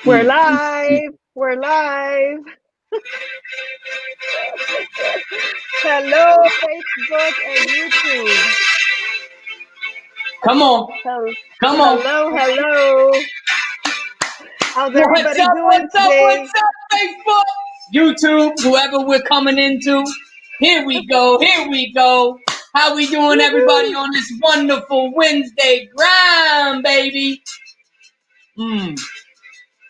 We're live. We're live. Hello, Facebook and YouTube. Come on. Come on. Hello. How's everybody doing today? What's up, Facebook? YouTube, whoever we're coming into. Here we go. How we doing, everybody, on this wonderful Wednesday grind, baby?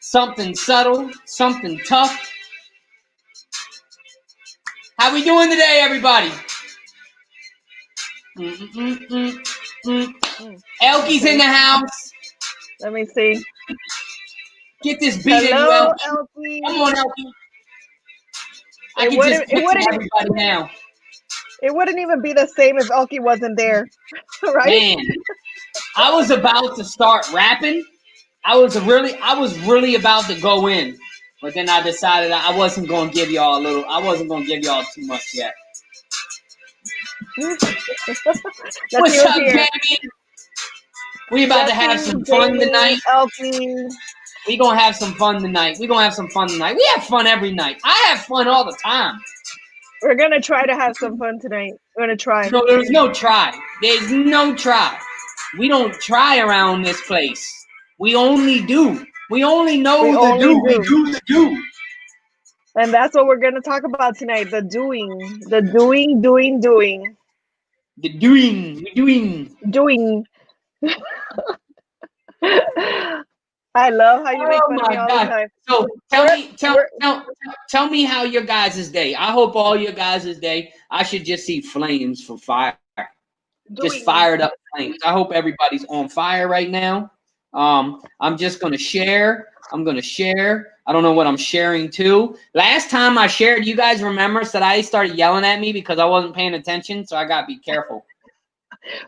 Something subtle, something tough. How we doing today, everybody? Elky's in the house. Let me see. Get this beat in, Hello, Elky. Elky. Come on, Elky. I can just picture everybody now. It wouldn't even be the same if Elky wasn't there, right? Man, I was about to start rapping. I was really about to go in, but then I decided I wasn't going to give y'all too much yet. What's up, Jamie? We about to have some fun tonight. Elky. We gonna have some fun tonight. We have fun every night. I have fun all the time. We're gonna try to have some fun tonight. We're gonna try. No, there's no try. There's no try. We don't try around this place. We only do. We only know the do. We do the do. And that's what we're gonna talk about tonight. The doing. The doing. The doing. I love how you make fun of me all the time. So tell me how your guys' day. I hope all your guys' day. I should just see flames for fire. Just fired up flames. I hope everybody's on fire right now. I'm just gonna share. I don't know what I'm sharing to. Last time I shared, you guys remember Sarai started yelling at me because I wasn't paying attention, so I gotta be careful.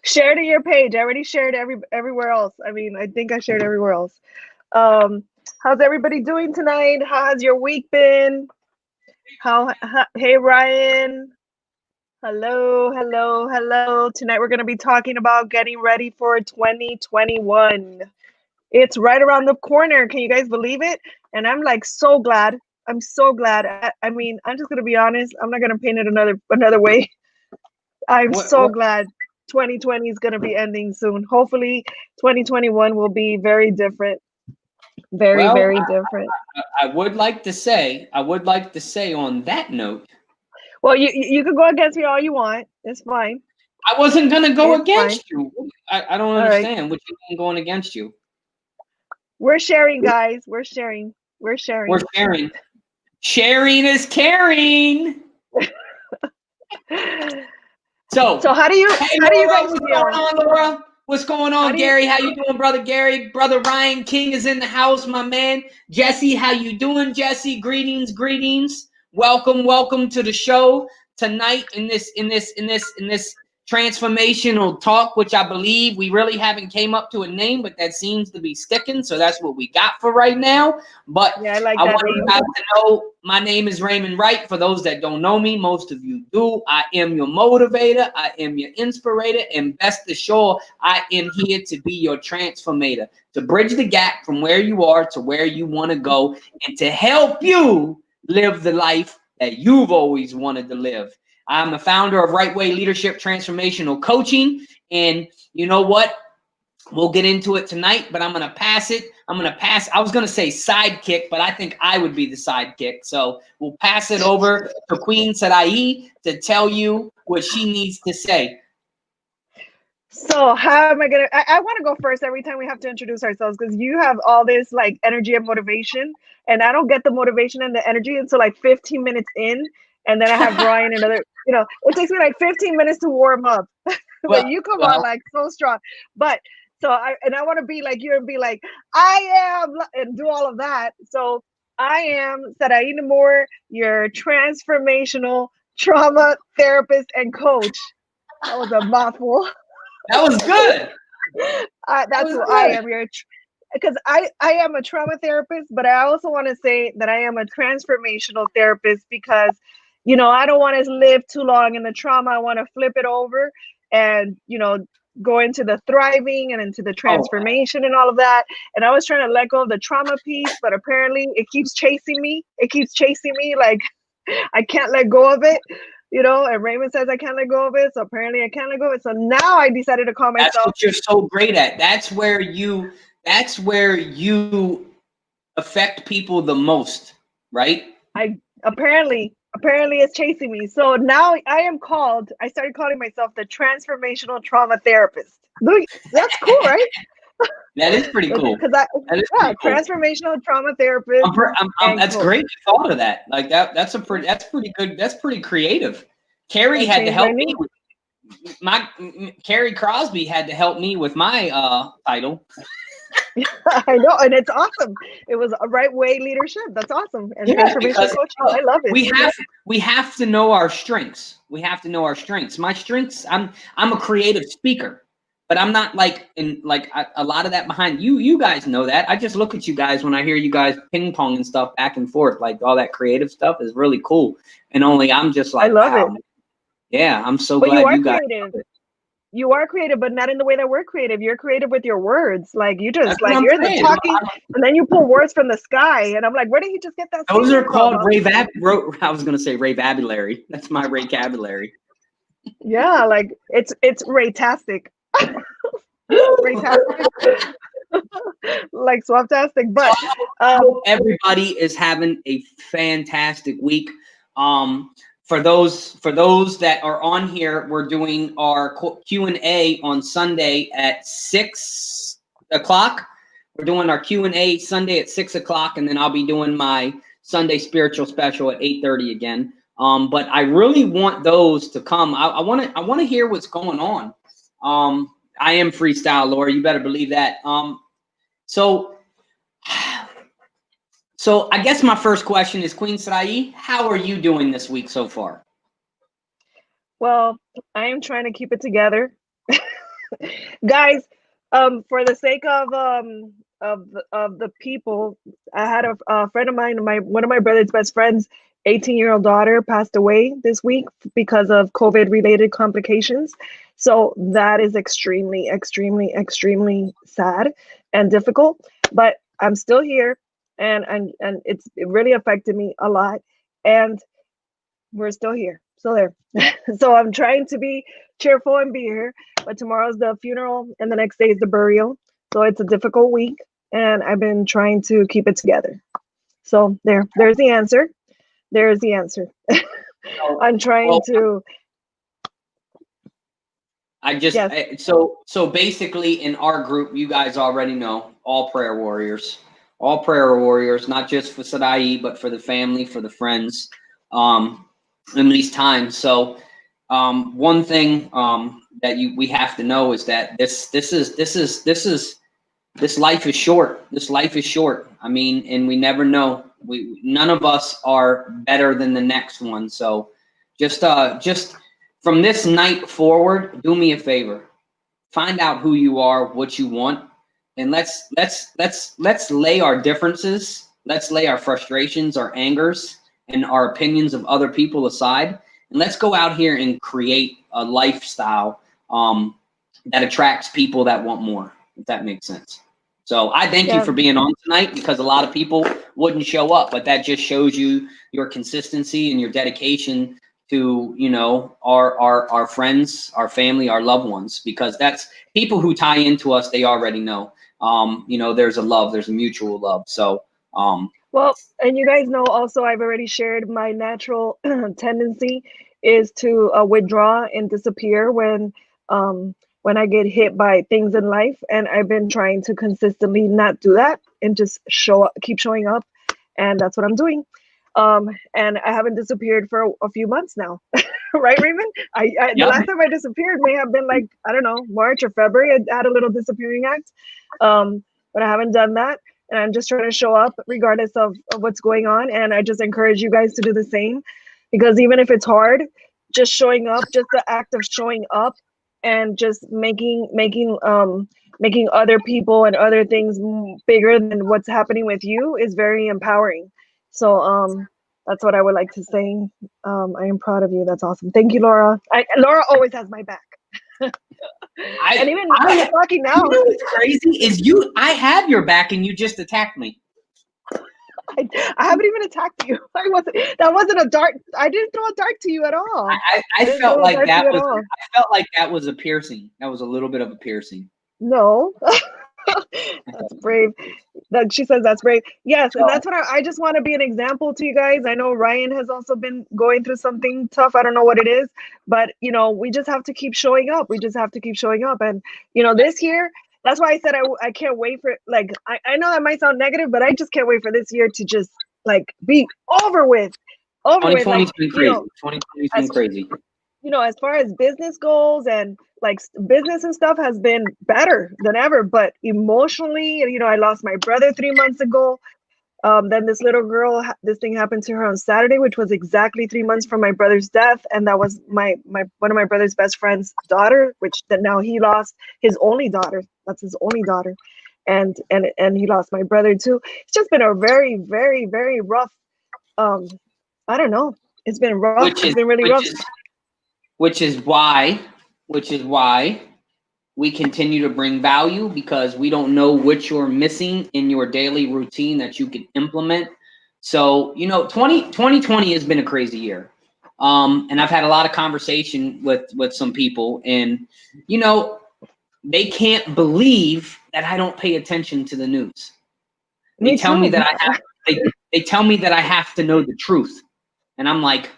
Share to your page. I already shared everywhere else. I mean, I think I shared everywhere else. How's everybody doing tonight? How has your week been? Hey, Ryan. Hello. Tonight we're going to be talking about getting ready for 2021. It's right around the corner. Can you guys believe it? And I'm like so glad. I'm so glad. I mean, I'm just going to be honest. I'm not going to paint it another way. I'm so glad 2020 is going to be ending soon. Hopefully 2021 will be very different. Very different. I would like to say on that note. Well, you can go against me all you want. It's fine. I wasn't going to go against you. I don't understand what you mean going against you. We're sharing, guys. We're sharing. Sharing is caring. So how do you guys feel? What's going on, Gary? How you doing, brother Gary? Brother Ryan King is in the house, my man. Jesse, how you doing, Jesse? Greetings. Welcome to the show tonight in this transformational talk, which I believe we really haven't came up to a name, but that seems to be sticking. So that's what we got for right now. But yeah, I want you guys to know my name is Raymond Wright. For those that don't know me, most of you do. I am your motivator. I am your inspirator. And best assured, I am here to be your transformator, to bridge the gap from where you are to where you want to go and to help you live the life that you've always wanted to live. I'm the founder of Right Way Leadership Transformational Coaching. And you know what? We'll get into it tonight, but I'm going to pass it. I was going to say sidekick, but I think I would be the sidekick. So we'll pass it over to Queen Sarai to tell you what she needs to say. So how am I going to, I want to go first every time we have to introduce ourselves because you have all this like energy and motivation and I don't get the motivation and the energy until like 15 minutes in. And then I have Brian another, it takes me like 15 minutes to warm up. But you come on like so strong. But so I want to be like you and be like, I am, and do all of that. So I am Sarai Nammur, your transformational trauma therapist and coach. That was a mouthful. That was good. That's who I am. Because I am a trauma therapist, but I also want to say that I am a transformational therapist because, I don't want to live too long in the trauma. I want to flip it over and, go into the thriving and into the Oh, transformation and all of that. And I was trying to let go of the trauma piece, but apparently it keeps chasing me. It keeps chasing me. Like I can't let go of it, you know. And Raymond says I can't let go of it, so apparently I can't let go of it. So now I decided to call that's myself. what you're so great at. That's where you affect people the most, right? I apparently it's chasing me. So now I am called. I started calling myself the transformational trauma therapist. That's cool, right? That is pretty cool. Because That is yeah, pretty cool. transformational trauma therapist. That's coach. great. You thought of that. Like that's pretty good. That's pretty creative. Carrie I had to changed help my me name. with Carrie Crosby had to help me with my title. I know, and it's awesome. It was a right way leadership. That's awesome. And Yeah, transformational because coaching. I love it. we have to know our strengths. We have to know our strengths. My strengths. I'm a creative speaker, but I'm not like a lot of that behind you. You guys know that. I just look at you guys when I hear you guys ping pong and stuff back and forth. Like all that creative stuff is really cool. And only I'm just like, I love wow. it. Yeah, I'm so But glad you are you guys. creative. You are creative, but not in the way that we're creative. You're creative with your words. Like you just That's what I'm you're the saying. talking, and then you pull words from the sky, and I'm like, where did he just get that? Those are called from? I was gonna say Ray-babulary. That's my Ray-cabulary. Yeah, like it's Ray-tastic. Ray-tastic. Like swaptastic. But everybody is having a fantastic week. For those that are on here, we're doing our Q&A on Sunday at 6 o'clock. We're doing our Q&A Sunday at 6 o'clock, and then I'll be doing my Sunday spiritual special at 8:30 again. But I really want those to come. I want to hear what's going on. I am freestyle, Laura. You better believe that. So I guess my first question is, Queen Sarai, how are you doing this week so far? Well, I am trying to keep it together. Guys, for the sake of the people, I had a friend of mine, one of my brother's best friends, 18-year-old daughter passed away this week because of COVID related complications. So that is extremely, extremely, extremely sad and difficult. But I'm still here, and it really affected me a lot. And we're still here. So there. So I'm trying to be cheerful and be here. But tomorrow's the funeral and the next day is the burial. So it's a difficult week. And I've been trying to keep it together. So there's the answer. There's the answer. I'm trying to. So basically in our group, you guys already know, all prayer warriors, not just for Sarai, but for the family, for the friends, in these times. So one thing that we have to know is that this life is short. This life is short. I mean, and we never know. None of us are better than the next one. So just from this night forward, do me a favor. Find out who you are, what you want, and let's lay our differences, let's lay our frustrations, our angers, and our opinions of other people aside, and let's go out here and create a lifestyle that attracts people that want more, if that makes sense. So I thank you for being on tonight, because a lot of people wouldn't show up, but that just shows you your consistency and your dedication to, you know, our friends, our family, our loved ones, because that's people who tie into us. They already know, you know, there's a mutual love. So, well, and you guys know also, I've already shared my natural tendency is to withdraw and disappear when I get hit by things in life. And I've been trying to consistently not do that and just keep showing up. And that's what I'm doing. And I haven't disappeared for a few months now. Right, Raymond? The last time I disappeared may have been like, I don't know, March or February. I had a little disappearing act. But I haven't done that. And I'm just trying to show up regardless of what's going on. And I just encourage you guys to do the same, because even if it's hard, just showing up, just the act of showing up and just making other people and other things bigger than what's happening with you is very empowering. So that's what I would like to say. I am proud of you. That's awesome. Thank you, Laura. Laura always has my back. And even I'm talking now. You know what's crazy is I have your back and you just attacked me. I haven't even attacked you. That wasn't a dart. I didn't throw a dart to you at all. I felt like that was a piercing. That was a little bit of a piercing. No. That's brave. She says that's brave. Yes, and that's what I just want to be an example to you guys. I know Ryan has also been going through something tough. I don't know what it is, but we just have to keep showing up. We just have to keep showing up. And this year, that's why I said I can't wait for I know that might sound negative, but I just can't wait for this year to just be over with. 2020's been crazy. 2020's been crazy. As far as business goals and business and stuff has been better than ever, but emotionally, I lost my brother 3 months ago. Then this little girl, this thing happened to her on Saturday, which was exactly 3 months from my brother's death, and that was my one of my brother's best friend's daughter, which then now he lost his only daughter. That's his only daughter, and he lost my brother too. It's just been a very, very, very rough. I don't know. It's been rough. It's been really rough. Which is why we continue to bring value, because we don't know what you're missing in your daily routine that you can implement. So, 2020 has been a crazy year. And I've had a lot of conversation with some people, and, they can't believe that I don't pay attention to the news. They tell me that they tell me that I have to know the truth. And I'm like,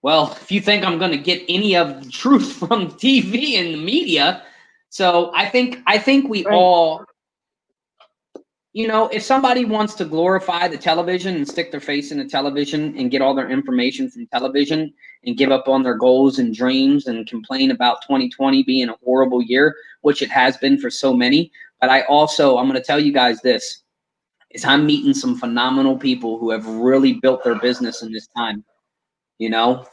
well, if you think I'm going to get any of the truth from TV and the media. So I think we all, if somebody wants to glorify the television and stick their face in the television and get all their information from television and give up on their goals and dreams and complain about 2020 being a horrible year, which it has been for so many. But I'm going to tell you guys this, is I'm meeting some phenomenal people who have really built their business in this time.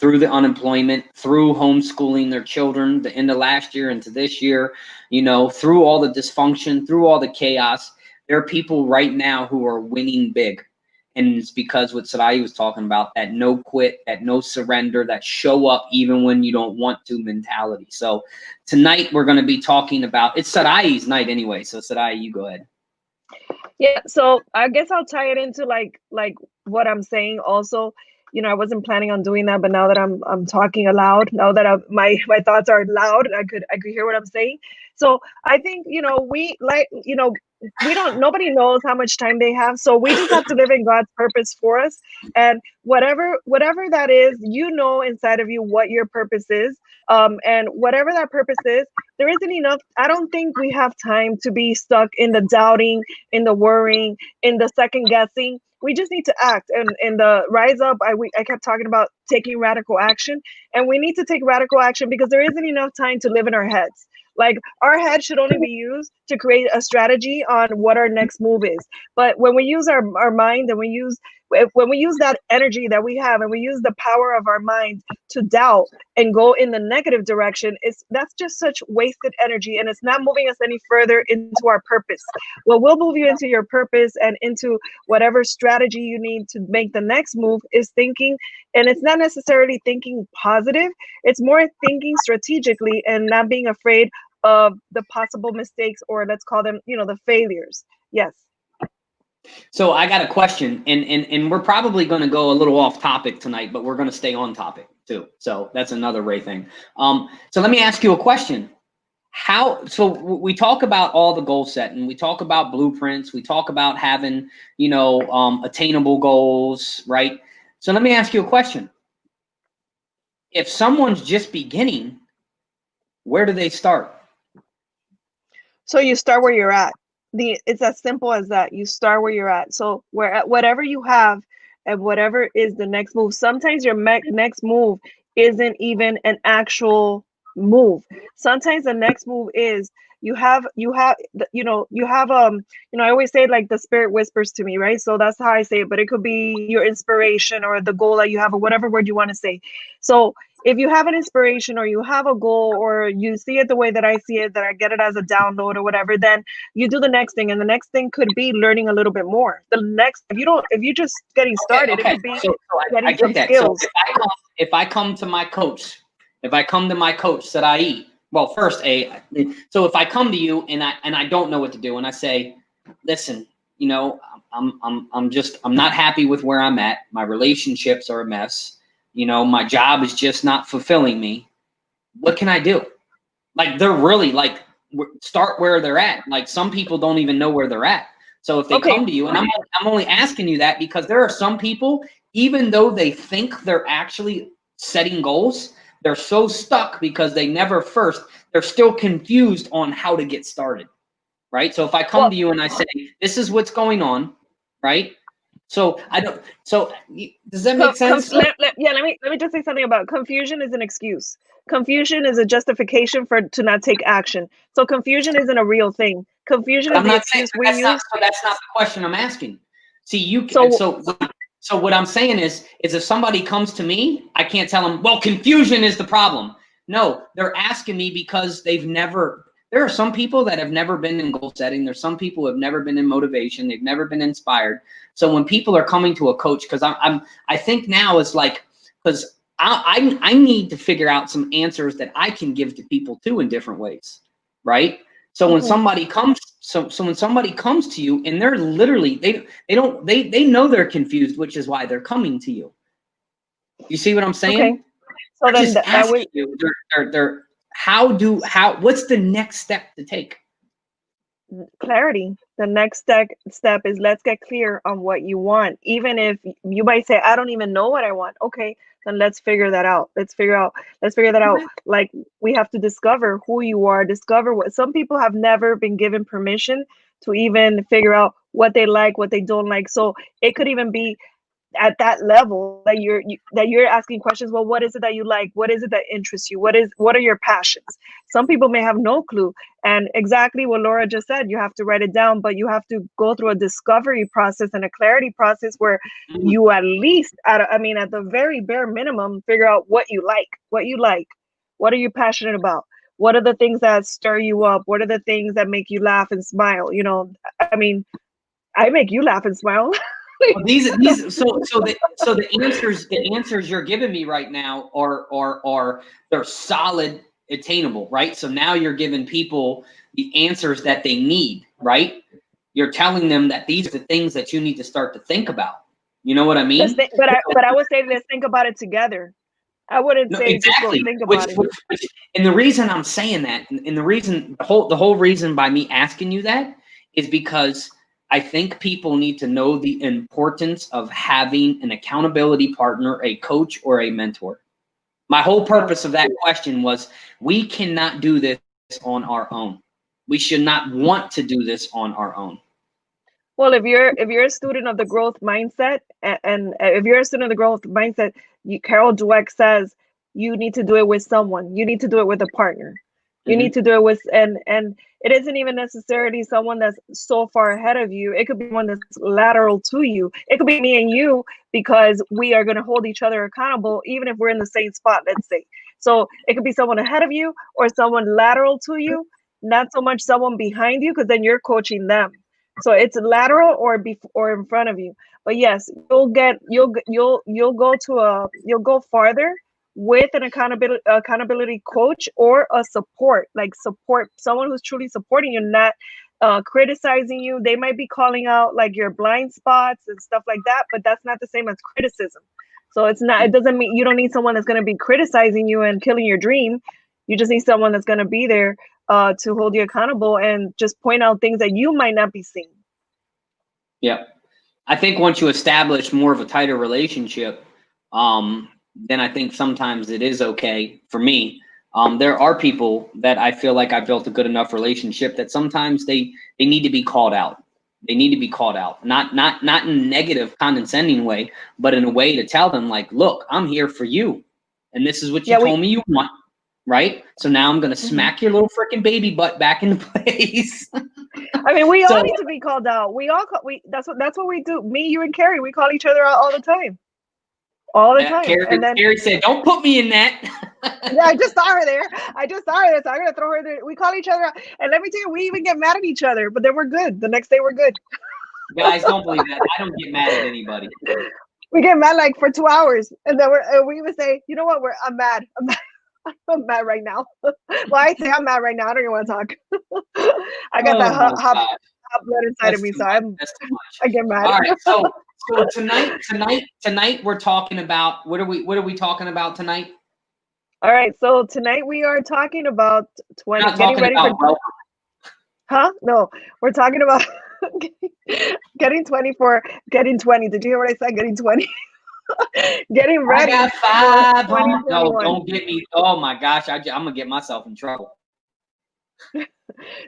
Through the unemployment, through homeschooling their children, the end of last year into this year, through all the dysfunction, through all the chaos, there are people right now who are winning big. And it's because what Sarai was talking about, that no quit, that no surrender, that show up even when you don't want to mentality. So tonight we're going to be talking about, it's Sarai's night anyway. So Sarai, you go ahead. Yeah. So I guess I'll tie it into like what I'm saying also. I wasn't planning on doing that, but now that I'm talking aloud, now that my thoughts are loud, I could hear what I'm saying. So I think nobody knows how much time they have, so we just have to live in God's purpose for us, and whatever that is, inside of you what your purpose is, and whatever that purpose is, there isn't enough. I don't think we have time to be stuck in the doubting, in the worrying, in the second guessing. We just need to act, and in the rise up, I kept talking about taking radical action, and we need to take radical action because there isn't enough time to live in our heads. Like, our head should only be used to create a strategy on what our next move is. But when we use our mind, and when we use that energy that we have, and we use the power of our mind to doubt and go in the negative direction, that's just such wasted energy, and it's not moving us any further into our purpose. What will move you into your purpose and into whatever strategy you need to make the next move is thinking, and it's not necessarily thinking positive, it's more thinking strategically and not being afraid of the possible mistakes, or let's call them, the failures. Yes. So I got a question, and we're probably going to go a little off topic tonight, but we're going to stay on topic too. So that's another Ray thing. So let me ask you a question. So we talk about all the goal setting, we talk about blueprints, we talk about having, attainable goals, right? So let me ask you a question. If someone's just beginning, where do they start? So you start where you're at. It's as simple as that. You start where you're at. So whatever you have and whatever is the next move. Sometimes your next move isn't even an actual move. Sometimes the next move is I always say, like, the spirit whispers to me, right? So that's how I say it, but it could be your inspiration or the goal that you have, or whatever word you want to say. So if you have an inspiration, or you have a goal, or you see it the way that I see it, that I get it as a download or whatever, then you do the next thing. And the next thing could be learning a little bit more. The next, if you're just getting started, okay. It could be I get that. Skills. So if I come to my coach, Sarai, well, first, so if I come to you and I don't know what to do, and I say, listen, you know, I'm not happy with where I'm at. My relationships are a mess. You know, my job is just not fulfilling me. What can I do? Like, they're really like, start where they're at. Like, some people don't even know where they're at. So if they come to you, and I'm only asking you that because there are some people, even though they think they're actually setting goals, they're so stuck because they're still confused on how to get started, right? So if I come to you and I say, this is what's going on, right? So does that make sense? Let me just say something about confusion is an excuse. Confusion is a justification to not take action. So confusion isn't a real thing. Confusion is the excuse we use. That's not the question I'm asking. See, so what I'm saying is if somebody comes to me, I can't tell them, well, confusion is the problem. No, they're asking me because there are some people that have never been in goal setting. There's some people who have never been in motivation. They've never been inspired. So when people are coming to a coach, because I think now it's like, because I need to figure out some answers that I can give to people too in different ways, right? So when somebody comes, when somebody comes to you and they're literally they know they're confused, which is why they're coming to you. You see what I'm saying? Okay. So then what's the next step to take? Clarity. The next step is let's get clear on what you want. Even if you might say, I don't even know what I want. Okay, then let's figure that out. Let's figure that out. Like, we have to discover who you are, discover what some people have never been given permission to even figure out what they like, what they don't like. So it could even be at that level that you're asking questions. Well, what is it that you like? What is it that interests you? What are your passions? Some people may have no clue. And exactly what Laura just said, you have to write it down, but you have to go through a discovery process and a clarity process where you at least at the very bare minimum figure out what you like. What are you passionate about? What are the things that stir you up? What are the things that make you laugh and smile? You know, I mean, I make you laugh and smile. So the answers you're giving me right now are they're solid, attainable, right? So now you're giving people the answers that they need, right? You're telling them that these are the things that you need to start to think about. You know what I mean? But I would say let's think about it together. I wouldn't say exactly. Just go think about it. And the reason I'm saying that, and the whole reason by me asking you that is because I think people need to know the importance of having an accountability partner, a coach, or a mentor. My whole purpose of that question was we cannot do this on our own. We should not want to do this on our own. Well, if you're a student of the growth mindset, and if you're a student of the growth mindset, Carol Dweck says you need to do it with someone. You need to do it with a partner. You need to do it with, and it isn't even necessarily someone that's so far ahead of you. It could be one that's lateral to you. It could be me and you, because we are going to hold each other accountable, even if we're in the same spot, let's say. So it could be someone ahead of you or someone lateral to you, not so much someone behind you, because then you're coaching them. So it's lateral or in front of you. But yes, you'll go farther with an accountability coach or a support someone who's truly supporting you, not criticizing you. They might be calling out like your blind spots and stuff like that, but that's not the same as criticism. So it doesn't mean you don't need someone that's going to be criticizing you and killing your dream. You just need someone that's going to be there to hold you accountable and just point out things that you might not be seeing. Yeah. I think once you establish more of a tighter relationship, then I think sometimes it is okay for me. There are people that I feel like I built a good enough relationship that sometimes they need to be called out. They need to be called out, not in a negative, condescending way, but in a way to tell them like, look, I'm here for you. And this is what you told me you want. Right. So now I'm going to smack your little freaking baby butt back into place. I mean, we all need to be called out. That's what we do. Me, you, and Carrie, we call each other out all the time. All the time. Carrie said, don't put me in that. Yeah, I just saw her there. So I'm going to throw her there. We call each other out. And let me tell you, we even get mad at each other, but then we're good. The next day we're good. Guys, don't believe that. I don't get mad at anybody. We get mad like for 2 hours. And then we even say, you know what? I'm mad. I'm mad right now. Well, I say I'm mad right now. I don't even want to talk. I got that Oh my hot God. blood inside of That's me, too so much. That's too much. I get mad. All right. So tonight we're talking about what are we talking about tonight? All right. So tonight we are talking about We're 20, not getting talking ready for, about welcome. huh? No, we're talking about getting 24, getting 20. Did you hear what I said? Getting 20. Getting I ready got for 5. No, 2021. don't get me. Oh my gosh, I'm gonna get myself in trouble.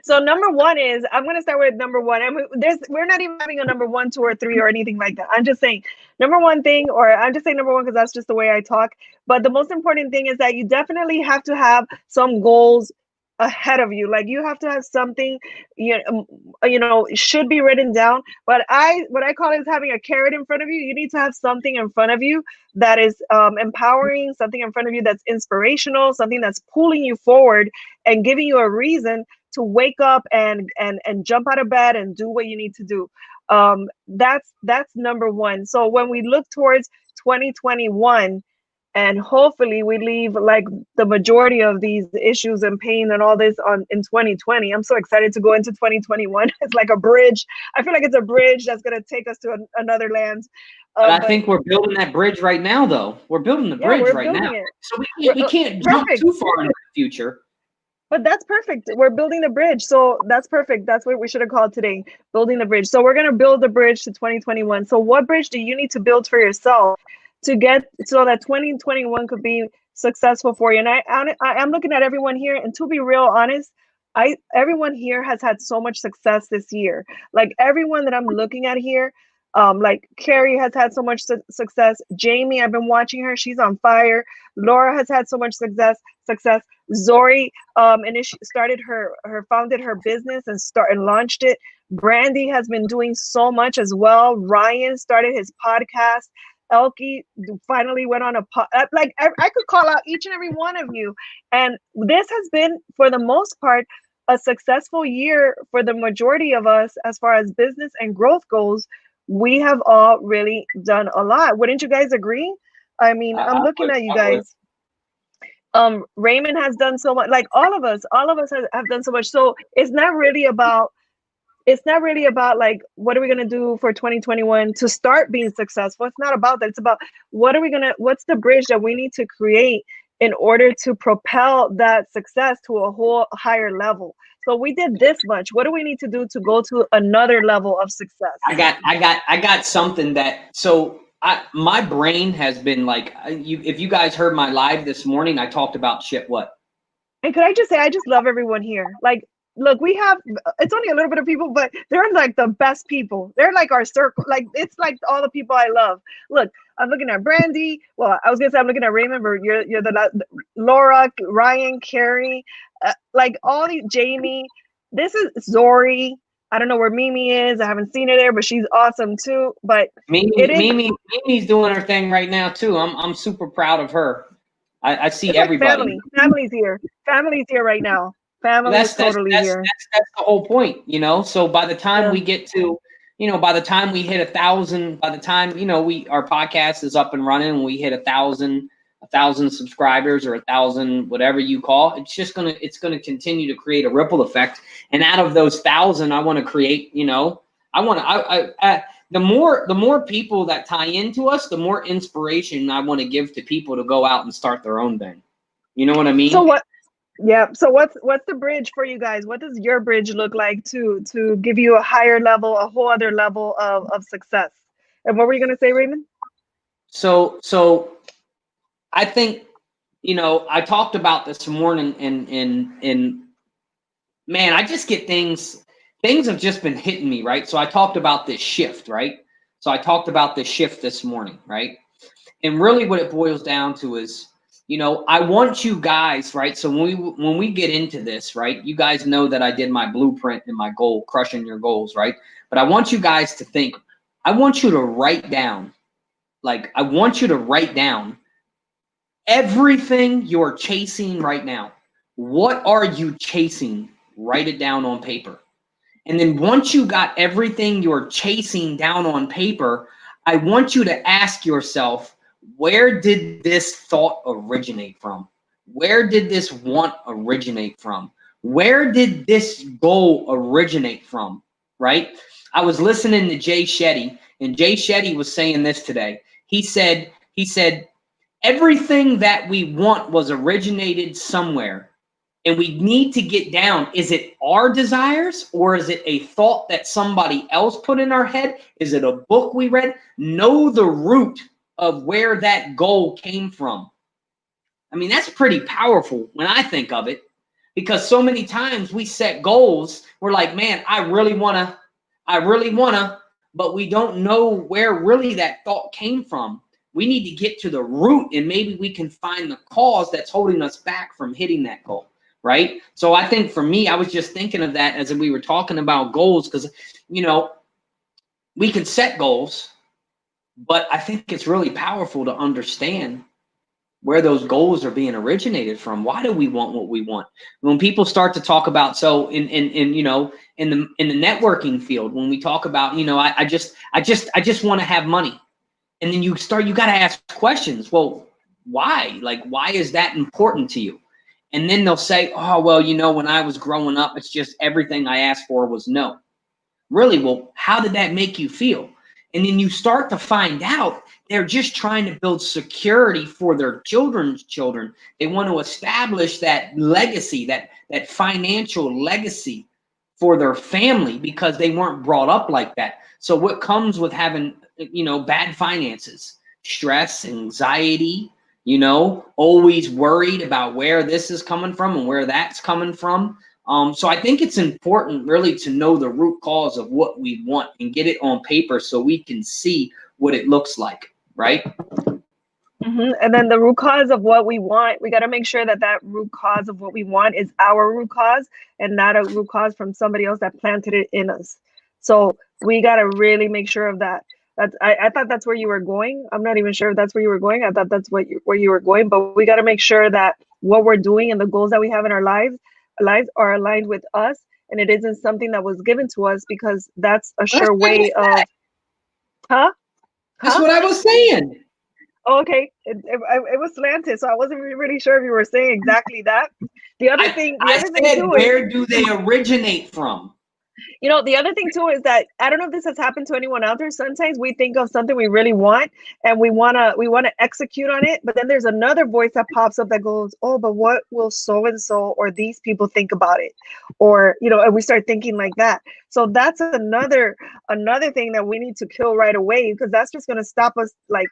So number one is, I'm going to start with number one. And we're not even having a number 1, 2, or 3 or anything like that. I'm just saying number one thing, or I'm just saying number one because that's just the way I talk. But the most important thing is that you definitely have to have some goals ahead of you. Like you have to have something, should be written down. But what I call is having a carrot in front of you. You need to have something in front of you that is empowering, something in front of you that's inspirational, something that's pulling you forward and giving you a reason to wake up and jump out of bed and do what you need to do. That's number one. So when we look towards 2021, and hopefully we leave like the majority of these issues and pain and all this on in 2020. I'm so excited to go into 2021. It's like a bridge. I feel like it's a bridge that's going to take us to another land. But I think we're building that bridge right now, though. We're building the bridge we're right now. building it. So we can't jump Perfect. too far into the future. But that's perfect. We're building the bridge. So that's perfect. That's what we should have called today, building the bridge. So we're going to build the bridge to 2021. So what bridge do you need to build for yourself to get so that 2021 could be successful for you? And I'm looking at everyone here, and to be real honest, everyone here has had so much success this year. Like everyone that I'm looking at here, like Carrie has had so much success. Jamie, I've been watching her. She's on fire. Laura has had so much success. Zori, founded her business and launched it. Brandy has been doing so much as well. Ryan started his podcast. Elke finally went on like I could call out each and every one of you. And this has been, for the most part, a successful year for the majority of us as far as business and growth goes. We have all really done a lot. Wouldn't you guys agree? I mean, I'm looking at you guys. Raymond has done so much. Like all of us have done so much. So it's not really about like what are we going to do for 2021 to start being successful. It's not about that. It's about what's the bridge that we need to create in order to propel that success to a whole higher level. So we did this much. What do we need to do to go to another level of success? I got something that, so my brain has been like, if you guys heard my live this morning, I talked about what? And could I just say, I just love everyone here. Like, look, it's only a little bit of people, but they're like the best people. They're like our circle. Like, it's like all the people I love. Look, I'm looking at Brandy. Well, I was gonna say I'm looking at Raymond, but you're the Laura, Ryan, Carrie, like all these, Jamie. This is Zori. I don't know where Mimi is. I haven't seen her there, but she's awesome too. But Mimi's doing her thing right now too. I'm super proud of her. I see everybody. Family's here. Family's here right now. Family is totally here. That's the whole point, So by the time we get to, by the time we hit 1,000, by the time our podcast is up and running, and we hit 1,000 subscribers or 1,000, whatever you call, it's gonna continue to create a ripple effect. And out of those 1,000, I want to create, the more people that tie into us, the more inspiration I want to give to people to go out and start their own thing. You know what I mean? So what? Yeah. So what's the bridge for you guys? What does your bridge look like to give you a higher level, a whole other level of success? And what were you going to say, Raymond? So I think, I talked about this morning, and man, I just get things have just been hitting me, right? So I talked about this shift, right? So I talked about this shift this morning, right? And really what it boils down to is, I want you guys, right? So when we get into this, right, you guys know that I did my blueprint and my goal, crushing your goals, right? But I want you guys to think, I want you to write down everything you're chasing right now. What are you chasing? Write it down on paper. And then once you got everything you're chasing down on paper, I want you to ask yourself, where did this thought originate from? where did this want originate from? Where did this goal originate from? Right? I was listening to Jay Shetty, and Jay Shetty was saying this today. He said, everything that we want was originated somewhere. And we need to get down. Is it our desires, or is it a thought that somebody else put in our head? Is it a book we read? Know the root of where that goal came from. I mean, that's pretty powerful when I think of it, because so many times we set goals. We're like, man, I really wanna, but we don't know where really that thought came from. We need to get to the root, and maybe we can find the cause that's holding us back from hitting that goal. Right. So I think for me, I was just thinking of that as we were talking about goals, because, you know, we can set goals, but I think it's really powerful to understand where those goals are being originated from. Why do we want what we want? When people start to talk about, so in you know, in the networking field, when we talk about, you know, I just want to have money. And then you got to ask questions. Well, why? Like, why is that important to you? And then they'll say, oh, well, you know, when I was growing up, it's just everything I asked for was no. Really? Well, how did that make you feel? And then you start to find out they're just trying to build security for their children's children. They want to establish that legacy, that financial legacy for their family, because they weren't brought up like that. So what comes with having, you know, bad finances? Stress, anxiety, you know, always worried about where this is coming from and where that's coming from. So I think it's important really to know the root cause of what we want and get it on paper so we can see what it looks like, right? Mm-hmm. And then the root cause of what we want, we got to make sure that that root cause of what we want is our root cause and not a root cause from somebody else that planted it in us. So we got to really make sure of that. I thought that's where you were going. I'm not even sure if that's where you were going. I thought that's where you were going, but we got to make sure that what we're doing and the goals that we have in our lives are aligned with us, and it isn't something that was given to us, because that's a sure way of, That's what I was saying. Oh, okay, it was slanted, so I wasn't really sure if you were saying exactly that. The other thing too, where do they originate from? You know, the other thing too is that I don't know if this has happened to anyone out there. Sometimes we think of something we really want and we wanna execute on it, but then there's another voice that pops up that goes, "Oh, but what will so and so or these people think about it?" Or, you know, and we start thinking like that. So that's another thing that we need to kill right away, because that's just gonna stop us. Like,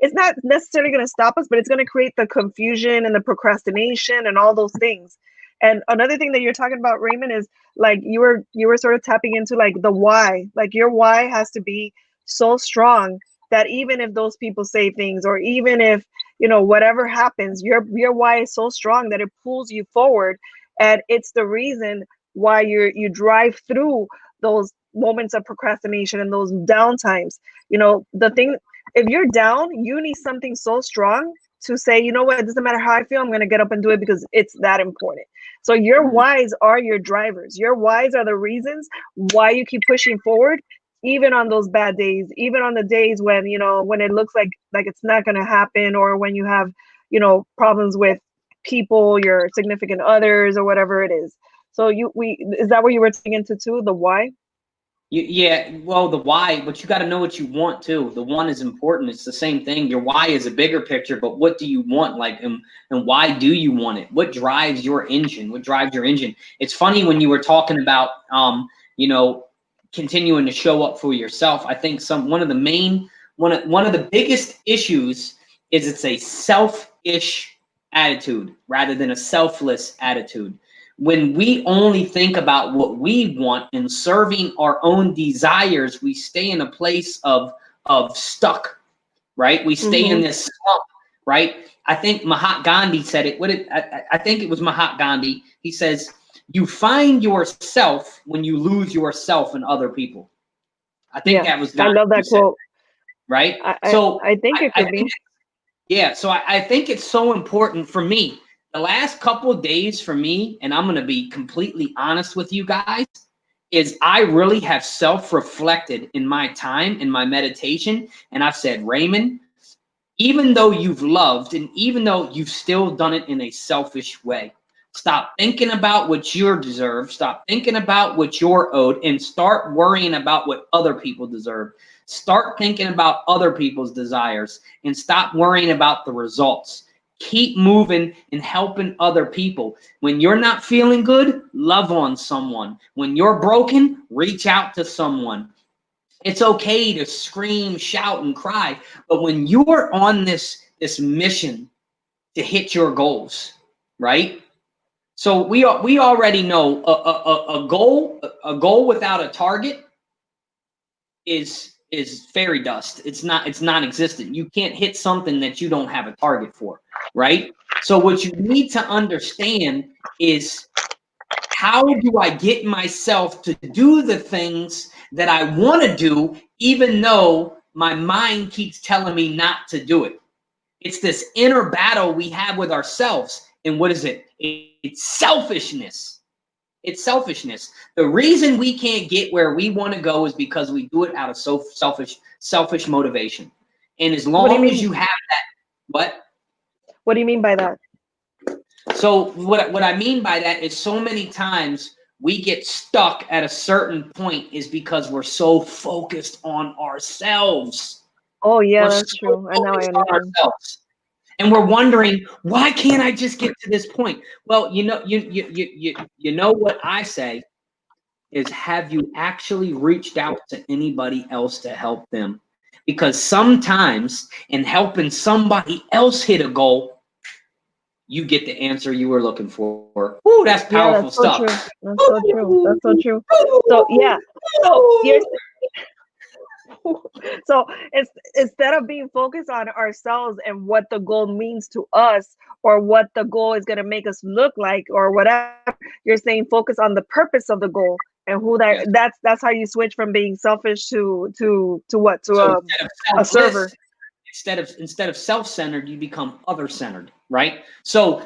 it's not necessarily going to stop us, but it's going to create the confusion and the procrastination and all those things. And another thing that you're talking about, Raymond, is like you were sort of tapping into like the why. Like your why has to be so strong that even if those people say things, or even if, you know, whatever happens, your why is so strong that it pulls you forward, and it's the reason why you drive through those moments of procrastination and those downtimes. You know, the thing, if you're down, you need something so strong to say, you know what, it doesn't matter how I feel, I'm going to get up and do it because it's that important. So your whys are your drivers. Your whys are the reasons why you keep pushing forward, even on those bad days, even on the days when, you know, when it looks like it's not going to happen, or when you have, you know, problems with people, your significant others, or whatever it is. So is that what you were taking into too, the why? Yeah, well, the why, but you got to know what you want too. The one is important. It's the same thing. Your why is a bigger picture, but what do you want? Like, and why do you want it? What drives your engine? What drives your engine? It's funny when you were talking about, you know, continuing to show up for yourself. I think one of the biggest issues is it's a selfish attitude rather than a selfless attitude. When we only think about what we want and serving our own desires, we stay in a place of stuck, right? We stay in this slump, right? I think Mahatma Gandhi said it. I think it was Mahatma Gandhi. He says, "You find yourself when you lose yourself in other people." I think that was Gandhi. I love that quote. Right? I think it could be. Yeah, so I think it's so important for me. The last couple of days for me, and I'm going to be completely honest with you guys, is I really have self-reflected in my time, in my meditation, and I've said, Raymond, even though you've loved and even though you've still done it in a selfish way. Stop thinking about what you deserve. Stop thinking about what you're owed and start worrying about what other people deserve. Start thinking about other people's desires and stop worrying about the results. Keep moving and helping other people. When you're not feeling good, love on someone. When you're broken, reach out to someone. It's okay to scream, shout, and cry. But when you're on this mission to hit your goals, right? So we already know a goal without a target is fairy dust. It's non-existent. You can't hit something that you don't have a target for, right? So what you need to understand is, how do I get myself to do the things that I want to do, even though my mind keeps telling me not to do it? It's this inner battle we have with ourselves. And what is it? It's selfishness. It's selfishness. The reason we can't get where we want to go is because we do it out of selfish motivation. And as long as you have that, what do you mean by that? So what I mean by that is, so many times we get stuck at a certain point is because we're so focused on ourselves. Oh yeah, that's true. And now I understand. And we're wondering, why can't I just get to this point? Well, you know what I say is, have you actually reached out to anybody else to help them? Because sometimes in helping somebody else hit a goal, you get the answer you were looking for. Ooh, that's powerful stuff. True. That's so true. That's so true. So yeah. So you're so it's, instead of being focused on ourselves and what the goal means to us, or what the goal is going to make us look like, or whatever, you're saying focus on the purpose of the goal and who that's how you switch from being selfish to what, to a server. Instead of self-centered, you become other-centered, right? So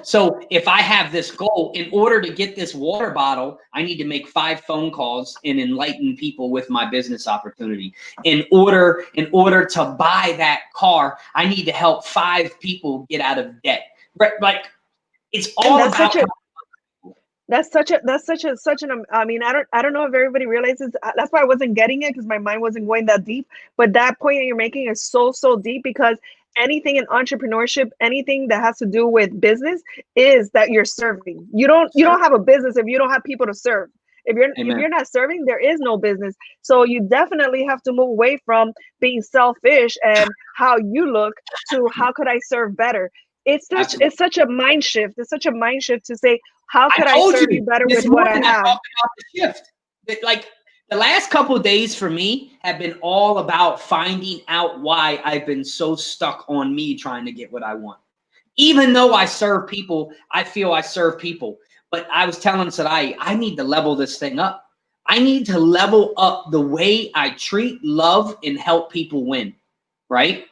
if I have this goal, in order to get this water bottle, I need to make 5 phone calls and enlighten people with my business opportunity. In order to buy that car, I need to help 5 people get out of debt. Right? Like, it's all about. That's such an I mean, I don't know if everybody realizes. That's why I wasn't getting it, because my mind wasn't going that deep. But that point that you're making is so deep, because anything in entrepreneurship, anything that has to do with business, is that you're serving. You don't have a business if you don't have people to serve. If you're not serving, there is no business. So you definitely have to move away from being selfish and how you look to how could I serve better. It's such a mind shift. It's such a mind shift to say, how could I serve you better with what I have? About the shift. Like, the last couple of days for me have been all about finding out why I've been so stuck on me trying to get what I want. Even though I serve people, I feel I serve people. But I was telling Sarai, I need to level this thing up. I need to level up the way I treat, love, and help people win, right?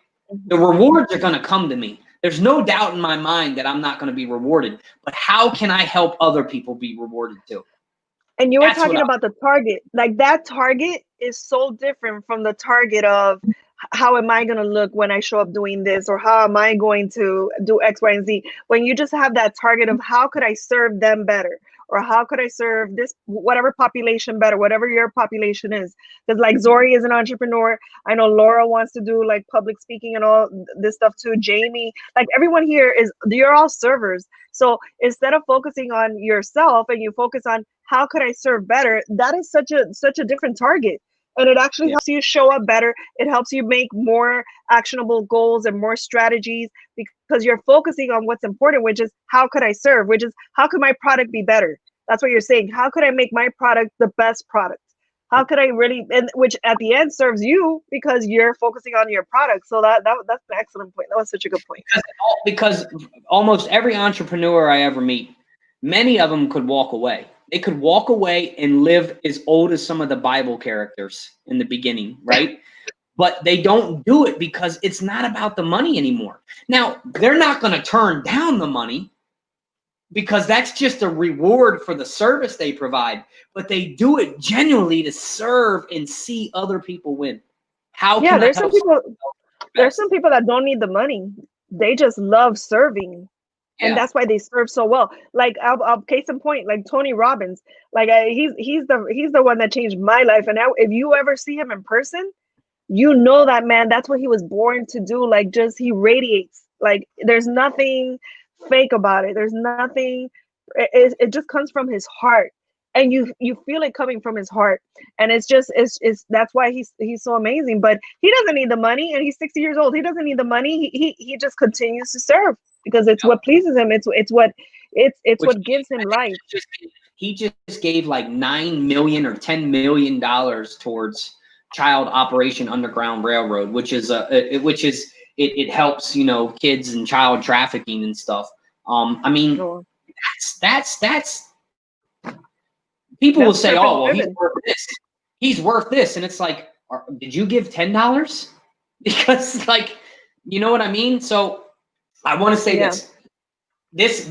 The rewards are going to come to me. There's no doubt in my mind that I'm not going to be rewarded. But how can I help other people be rewarded too? And you were talking about the target. Like, that target is so different from the target of, how am I going to look when I show up doing this? Or how am I going to do X, Y, and Z? When you just have that target of, how could I serve them better? Or how could I serve this, whatever population better, whatever your population is. Because like Zori is an entrepreneur. I know Laura wants to do like public speaking and all this stuff too. Jamie, like everyone here you're all servers. So instead of focusing on yourself and you focus on how could I serve better, that is such a different target. And it actually helps you show up better. It helps you make more actionable goals and more strategies, because you're focusing on what's important, which is how could I serve, which is how could my product be better? That's what you're saying. How could I make my product the best product? How could I really, and which at the end serves you because you're focusing on your product. So that's an excellent point. That was such a good point. Because almost every entrepreneur I ever meet, many of them could walk away. They could walk away and live as old as some of the Bible characters in the beginning, right? But they don't do it because it's not about the money anymore. Now, they're not going to turn down the money because that's just a reward for the service they provide. But they do it genuinely to serve and see other people win. How can there's some people. There's some people that don't need the money. They just love serving. And Yeah. that's why they serve so well. Like, I'll case in point, like Tony Robbins. Like, he's the one that changed my life. And if you ever see him in person, you know that man. That's what he was born to do. Like, just he radiates. Like, there's nothing fake about it. There's nothing. It just comes from his heart, and you feel it coming from his heart. And it's that's why he's so amazing. But he doesn't need the money, and he's 60 years old. He doesn't need the money. He just continues to serve because it's what pleases him. It's what what gives him life. He just gave like $9 million or $10 million towards Child Operation Underground Railroad, which is it helps, you know, kids and child trafficking and stuff. I mean, that's people will say, oh, well, he's worth this. He's worth this, and it's like, did you give $10? Because, like, you know what I mean. So I want to say this. This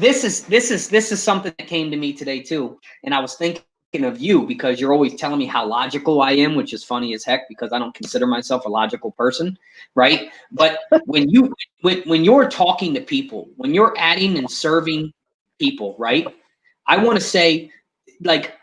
is something that came to me today too, and I was thinking of you because you're always telling me how logical I am, which is funny as heck because I don't consider myself a logical person, right? But when you're talking to people, when you're adding and serving people, right? I want to say like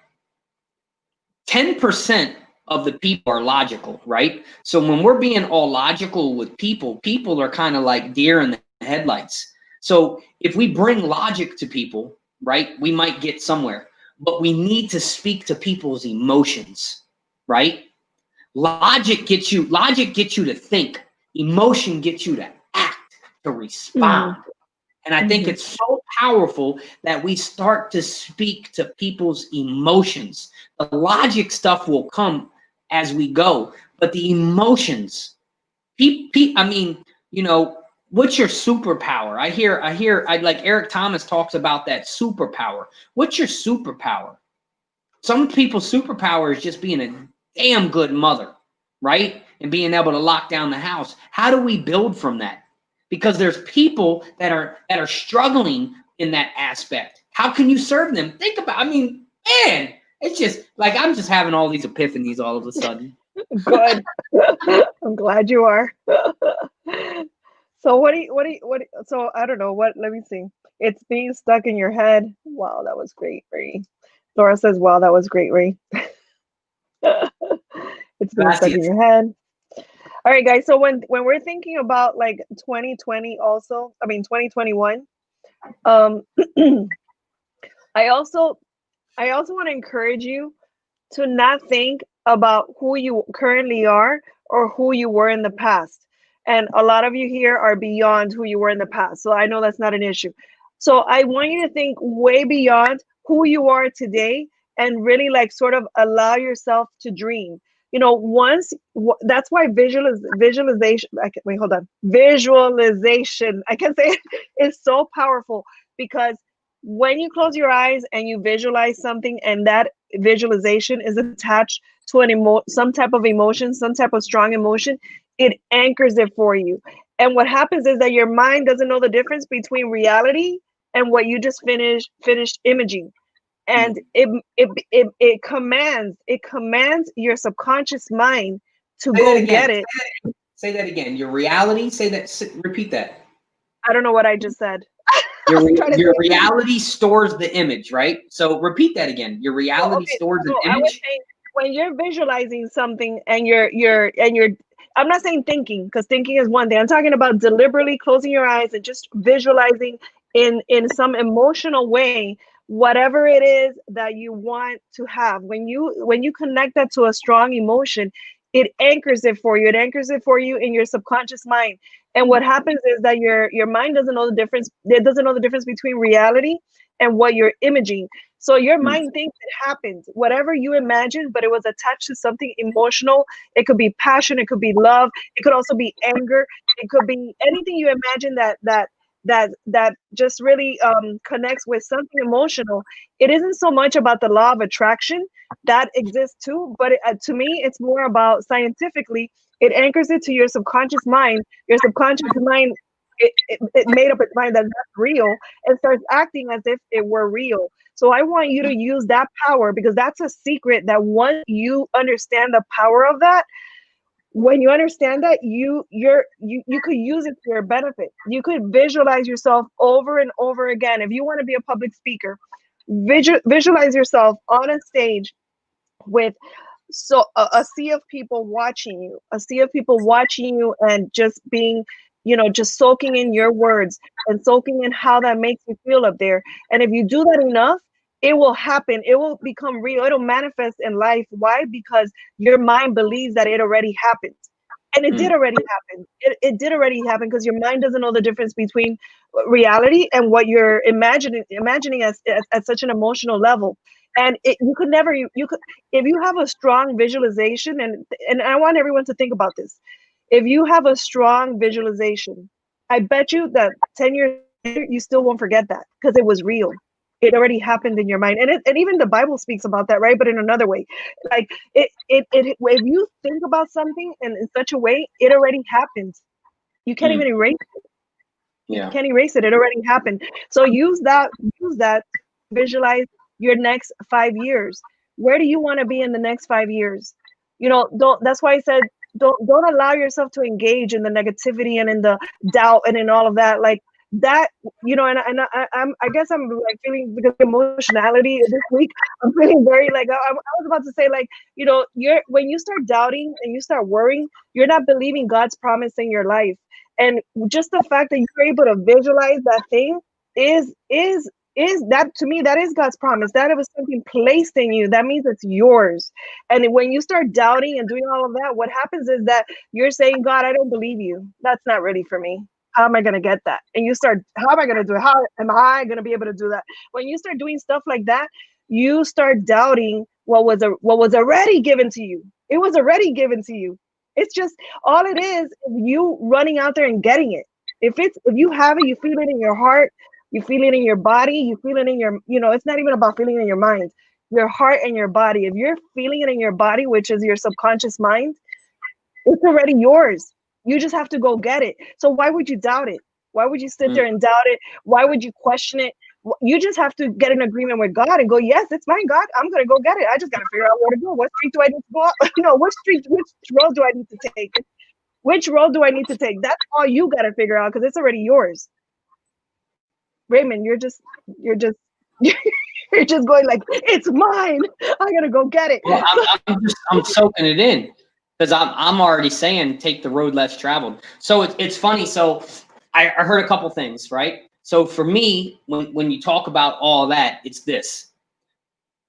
10% of the people are logical, right? So when we're being all logical with people, people are kind of like deer in the headlights. So if we bring logic to people, right, we might get somewhere. But we need to speak to people's emotions, right? Logic gets you to think. Emotion gets you to act, to respond. And I think it's so powerful that we start to speak to people's emotions. The logic stuff will come as we go, but the emotions, I mean, you know, what's your superpower? I like Eric Thomas talks about that superpower. What's your superpower? Some people's superpower is just being a damn good mother, right? And being able to lock down the house. How do we build from that? Because there's people that are struggling in that aspect. How can you serve them? Think about, I mean, man, it's just like I'm just having all these epiphanies all of a sudden. Good. I'm glad you are. So so I don't know let me see. It's being stuck in your head. Wow, that was great, Ray. Laura says, wow, that was great, Ray. It's being stuck in your head. All right, guys. So when we're thinking about like 2020 also, I mean 2021, I also want to encourage you to not think about who you currently are or who you were in the past. And a lot of you here are beyond who you were in the past. So I know that's not an issue. So I want you to think way beyond who you are today and really like sort of allow yourself to dream. You know, that's why visualization, visualization, I can say it, is so powerful because when you close your eyes and you visualize something and that visualization is attached to some type of emotion, some type of strong emotion, it anchors it for you. And what happens is that your mind doesn't know the difference between reality and what you just finished imaging. And it commands your subconscious mind to go get it. Say that again. Your reality. Repeat that. I don't know what I just said. Your reality stores the image, right? So repeat that again. Your reality stores an image. I was saying, when you're visualizing something and you're I'm not saying thinking, because thinking is one thing. I'm talking about deliberately closing your eyes and just visualizing in some emotional way whatever it is that you want to have. When you connect that to a strong emotion, it anchors it for you. It anchors it for you in your subconscious mind. And what happens is that your mind doesn't know the difference. It doesn't know the difference between reality and what you're imaging. So your mind thinks it happened, whatever you imagine, but it was attached to something emotional. It could be passion, it could be love, it could also be anger, it could be anything you imagine that just really connects with something emotional. It isn't so much about the law of attraction that exists too, but to me, it's more about scientifically. It anchors it to your subconscious mind. Your subconscious mind, it made up its mind that that's real and starts acting as if it were real. So I want you to use that power because that's a secret that once you understand the power of that, When you understand that, you could use it to your benefit. You could visualize yourself over and over again. If you want to be a public speaker, visualize yourself on a stage with a sea of people watching you, and just being, just soaking in your words and soaking in how that makes you feel up there. And if you do that enough, it will happen. It will become real. It'll manifest in life. Why? Because your mind believes that it already happened. And it did already happen. It did already happen, because your mind doesn't know the difference between reality and what you're imagining at such an emotional level. And you could never, you could, if you have a strong visualization, and I want everyone to think about this. If you have a strong visualization, I bet you that 10 years later, you still won't forget that, because it was real. It already happened in your mind. And even the Bible speaks about that, right? But in another way. Like if you think about something in such a way, it already happened. You can't even erase it. Yeah. You can't erase it. It already happened. So use that to visualize your next 5 years. Where do you want to be in the next 5 years? That's why I said don't allow yourself to engage in the negativity and in the doubt and in all of that. Like that, I guess I'm like feeling, because of emotionality this week, I'm feeling very like, I was about to say, like, when you start doubting and you start worrying, you're not believing God's promise in your life. And just the fact that you're able to visualize that thing is that, to me, that is God's promise. That it was something placed in you, that means it's yours. And when you start doubting and doing all of that, what happens is that you're saying, God, I don't believe you. That's not ready for me. How am I going to get that? And you start, how am I going to do it? How am I going to be able to do that? When you start doing stuff like that, you start doubting what was already given to you. It was already given to you. It's just, all it is you running out there and getting it. If you have it, you feel it in your heart, you feel it in your body, you feel it in your, it's not even about feeling it in your mind, your heart and your body. If you're feeling it in your body, which is your subconscious mind, it's already yours. You just have to go get it. So why would you doubt it? Why would you sit there and doubt it? Why would you question it? You just have to get an agreement with God and go, yes, it's mine, God. I'm going to go get it. I just got to figure out where to go. What street do I need to go up? Which road do I need to take? Which road do I need to take? That's all you got to figure out, because it's already yours. Raymond, you're just you're just going like, it's mine. I got to go get it. Well, I'm soaking it in. Because I'm already saying take the road less traveled. So it's funny. So I heard a couple things, right? So for me, when you talk about all that, it's this.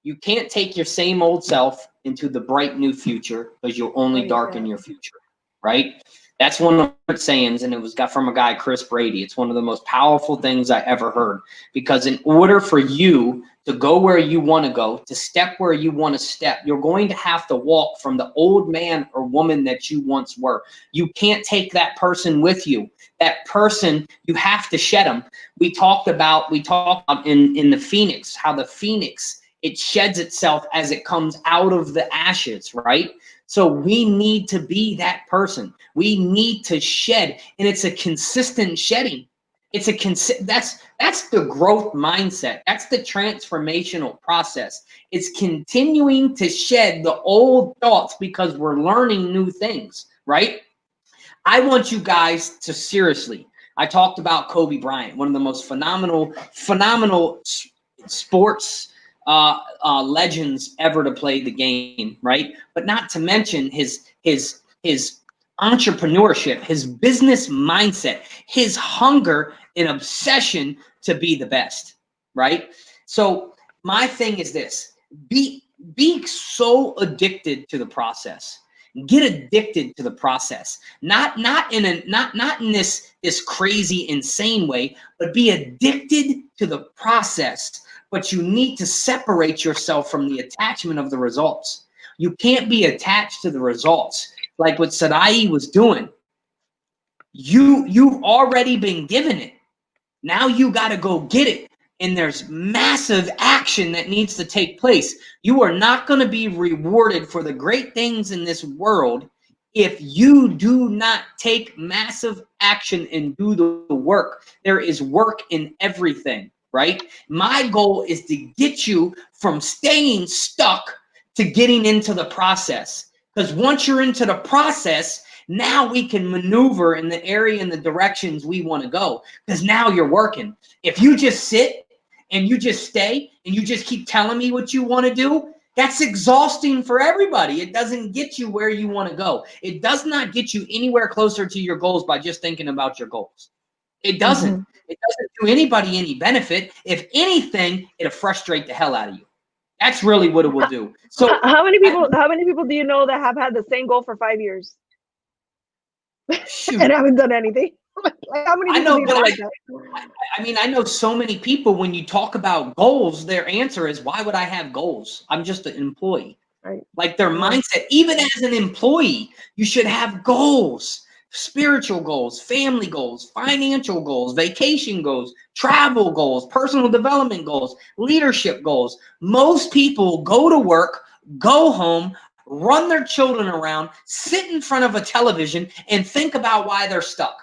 You can't take your same old self into the bright new future, because you'll only darken your future, right? That's one of the sayings, and it was got from a guy, Chris Brady. It's one of the most powerful things I ever heard, because in order for you to go where you want to go, to step where you want to step, you're going to have to walk from the old man or woman that you once were. You can't take that person with you. That person, you have to shed them. We talked about in the phoenix, how the phoenix, it sheds itself as it comes out of the ashes, right? So we need to be that person. We need to shed, and it's a consistent shedding. It's that's the growth mindset. That's the transformational process. It's continuing to shed the old thoughts, because we're learning new things, right? I want you guys to seriously. I talked about Kobe Bryant, one of the most phenomenal sports legends ever to play the game, right? But not to mention his entrepreneurship, his business mindset, his hunger and obsession to be the best, right? So my thing is this: be so addicted to the process. Get addicted to the process, not in this crazy insane way, but be addicted to the process. But you need to separate yourself from the attachment of the results. You can't be attached to the results like what Sarai was doing. You've already been given it. Now you got to go get it. And there's massive action that needs to take place. You are not going to be rewarded for the great things in this world if you do not take massive action and do the work. There is work in everything, right? My goal is to get you from staying stuck to getting into the process. Because once you're into the process, now we can maneuver in the area and the directions we want to go. Because now you're working. If you just sit and you just stay and you just keep telling me what you want to do, that's exhausting for everybody. It doesn't get you where you want to go. It does not get you anywhere closer to your goals by just thinking about your goals. It doesn't. Mm-hmm. It doesn't do anybody any benefit. If anything, it'll frustrate the hell out of you. That's really what it will do. So how many people do you know that have had the same goal for 5 years shoot. and haven't done anything? Like, how many people do you know like that? I mean, I know so many people, when you talk about goals, their answer is, why would I have goals? I'm just an employee. Right. Like their mindset, even as an employee, you should have goals. Spiritual goals, family goals, financial goals, vacation goals, travel goals, personal development goals, leadership goals. Most people go to work, go home, run their children around, sit in front of a television, and think about why they're stuck.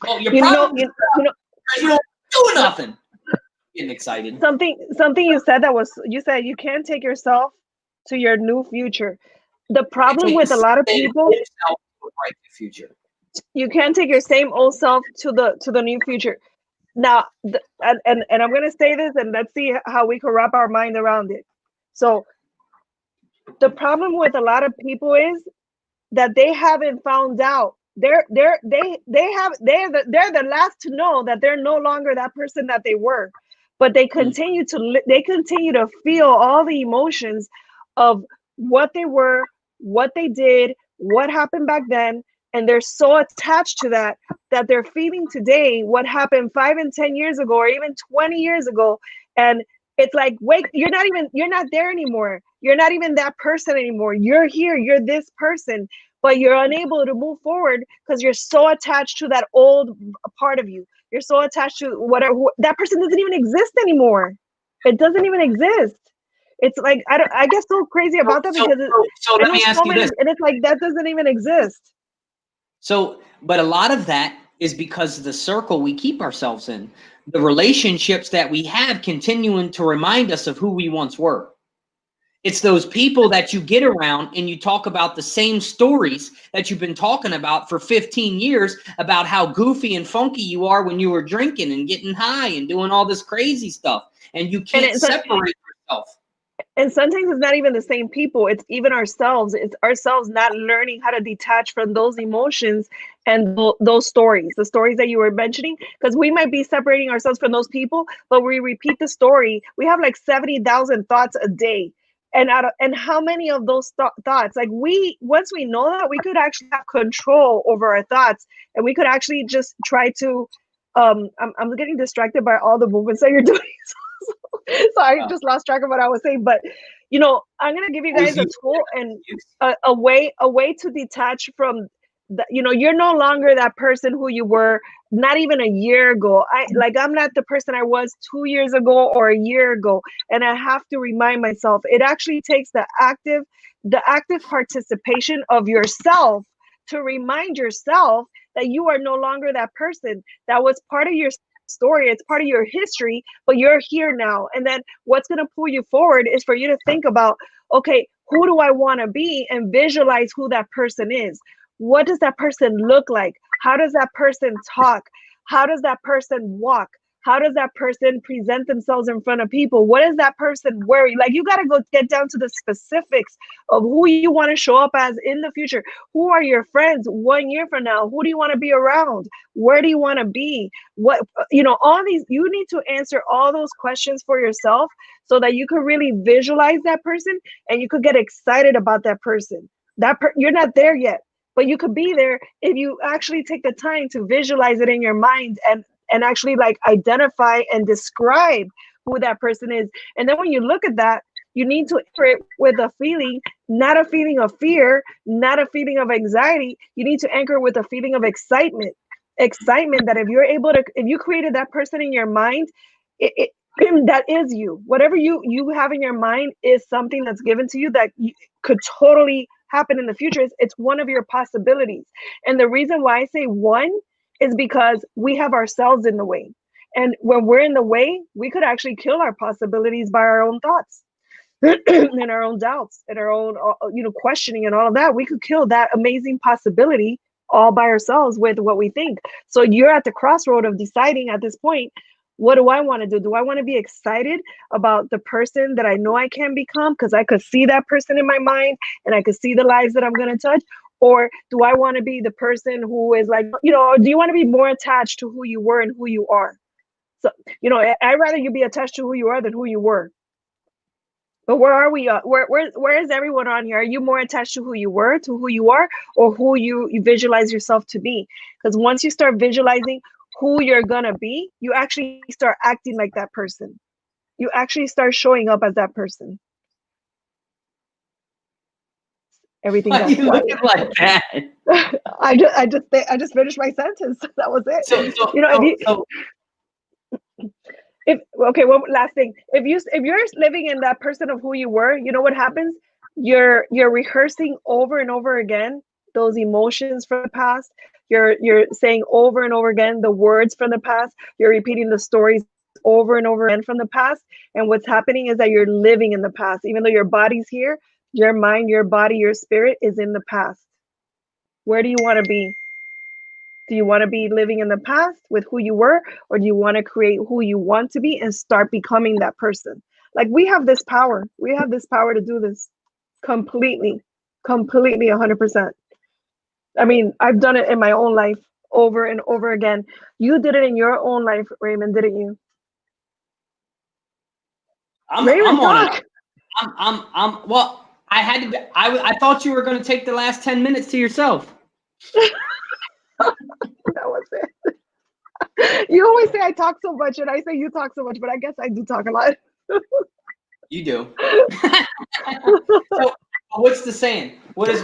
Oh, you're probably you don't do nothing. Getting excited. Something you said you said you can't take yourself to your new future. The problem with a lot of people, future. You can't take your same old self to the new future. Now, and I'm gonna say this, and let's see how we can wrap our mind around it. So, the problem with a lot of people is that they haven't found out. They're the last to know that they're no longer that person that they were, but they continue to feel all the emotions of what they were, what they did, what happened back then. And they're so attached to that they're feeling today what happened 5 and 10 years ago, or even 20 years ago. And it's like, wait, you're not there anymore. You're not even that person anymore. You're here. You're this person, but you're unable to move forward because you're so attached to that old part of you. You're so attached to whatever. That person doesn't even exist anymore. It doesn't even exist. It's like, I get so crazy about that because let me ask you this. And it's like, that doesn't even exist. So, but a lot of that is because of the circle we keep ourselves in, the relationships that we have continuing to remind us of who we once were. It's those people that you get around and you talk about the same stories that you've been talking about for 15 years about how goofy and funky you are when you were drinking and getting high and doing all this crazy stuff. And you can't separate yourself. And sometimes it's not even the same people. It's even ourselves. It's ourselves not learning how to detach from those emotions and those stories, the stories that you were mentioning, because we might be separating ourselves from those people, but we repeat the story. We have like 70,000 thoughts a day. And how many of those thoughts, like once we know that, we could actually have control over our thoughts, and we could actually just try to, I'm getting distracted by all the movements that you're doing. So I just lost track of what I was saying, but I'm gonna give you guys a tool and a way to detach from you're no longer that person who you were not even a year ago. I'm not the person I was 2 years ago or a year ago, and I have to remind myself. It actually takes the active participation of yourself to remind yourself that you are no longer that person. That was part of your story, it's part of your history, but you're here now. And then what's going to pull you forward is for you to think about, okay, who do I want to be, and visualize who that person is. What does that person look like? How does that person talk? How does that person walk? How does that person present themselves in front of people? What is that person wearing? Like, you got to go get down to the specifics of who you want to show up as in the future. Who are your friends 1 year from now? Who do you want to be around? Where do you want to be? What, all these, you need to answer all those questions for yourself so that you can really visualize that person and you could get excited about that person. You're not there yet, but you could be there if you actually take the time to visualize it in your mind and actually like identify and describe who that person is. And then when you look at that, you need to enter it with a feeling, not a feeling of fear, not a feeling of anxiety. You need to anchor with a feeling of excitement that if you created that person in your mind, that is you. Whatever you have in your mind is something that's given to you that could totally happen in the future. It's one of your possibilities. And the reason why I say one is because we have ourselves in the way. And when we're in the way, we could actually kill our possibilities by our own thoughts. and our own doubts and our own, questioning and all of that. We could kill that amazing possibility all by ourselves with what we think. So you're at the crossroad of deciding at this point, what do I want to do? Do I want to be excited about the person that I know I can become because I could see that person in my mind and I could see the lives that I'm going to touch? Or do I want to be the person who is like, do you want to be more attached to who you were and who you are? So, I'd rather you be attached to who you are than who you were. But where are we? Where is everyone on here? Are you more attached to who you were, to who you are, or who you visualize yourself to be? Because once you start visualizing who you're gonna be, you actually start acting like that person. You actually start showing up as that person. Everything Why got are you quiet. looking like that? I just finished my sentence. That was it. Okay, one last thing. If you're living in that person of who you were, you know what happens? You're rehearsing over and over again those emotions from the past. You're saying over and over again the words from the past. You're repeating the stories over and over again from the past. And what's happening is that you're living in the past. Even though your body's here, your mind, your body, your spirit is in the past. Where do you want to be? Do you want to be living in the past with who you were, or do you want to create who you want to be and start becoming that person? Like, we have this power. We have this power to do this completely, 100%. I mean, I've done it in my own life over and over again. You did it in your own life, Raymond, didn't you? I'm on it. Well, I had to be, I thought you were going to take the last 10 minutes to yourself. That was it. You always say I talk so much, and I say you talk so much, but I guess I do talk a lot. You do. So, what's the saying? What is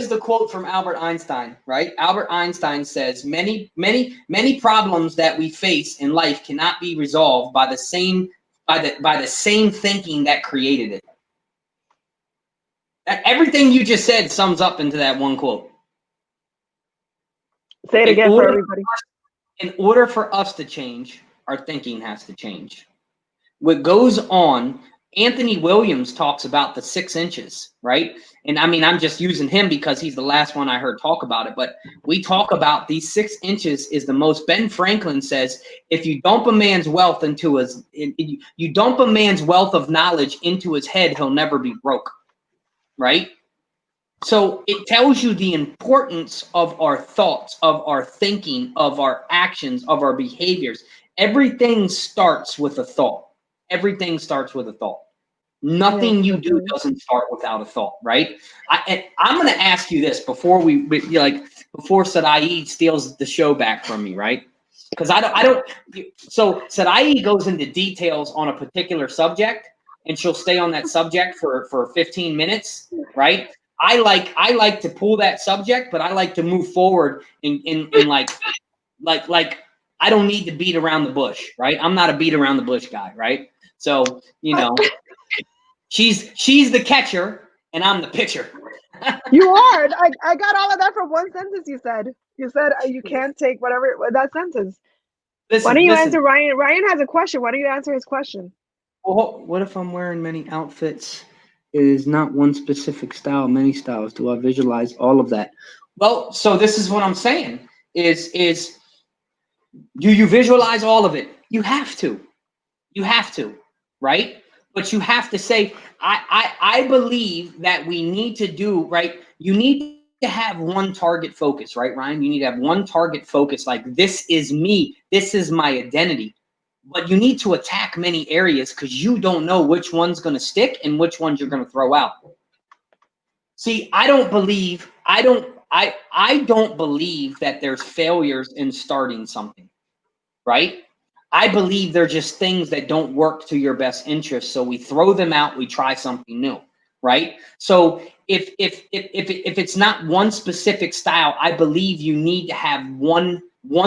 the quote from Albert Einstein? Right? Albert Einstein says, "Many problems that we face in life cannot be resolved by the same thinking that created it." Everything you just said sums up into that one quote. Say it again for everybody. In order for us to change, our thinking has to change. What goes on, Anthony Williams talks about the 6 inches, right? And I mean, I'm just using him because he's the last one I heard talk about it. But we talk about these 6 inches is the most. Ben Franklin says, if you dump a man's wealth into you dump a man's wealth of knowledge into his head, he'll never be broke, right? So it tells you the importance of our thoughts, of our thinking, of our actions, of our behaviors. Everything starts with a thought. Everything starts with a thought. Nothing you do doesn't start without a thought, right? I'm going to ask you this before before Sarai steals the show back from me, right? Because I don't. So Sarai goes into details on a particular subject, and she'll stay on that subject for 15 minutes, right? I like to pull that subject, but I like to move forward in like I don't need to beat around the bush, right? I'm not a beat around the bush guy, right? So, she's the catcher and I'm the pitcher. You are. I got all of that from one sentence you said. You said you can't take whatever that sentence. Why don't you answer Ryan? Ryan has a question. Why don't you answer his question? Well, what if I'm wearing many outfits? It is not one specific style, many styles. Do I visualize all of that? Well, so this is what I'm saying is do you visualize all of it? You have to. You have to, right? But you have to say, I believe that we need to do, right? You need to have one target focus, right, Ryan? You need to have one target focus, like this is me, this is my identity. But you need to attack many areas because you don't know which one's going to stick and which ones you're going to throw out. See, I don't believe that there's failures in starting something, right? I believe they're just things that don't work to your best interest. So we throw them out, we try something new, right? So if it's not one specific style, I believe you need to have one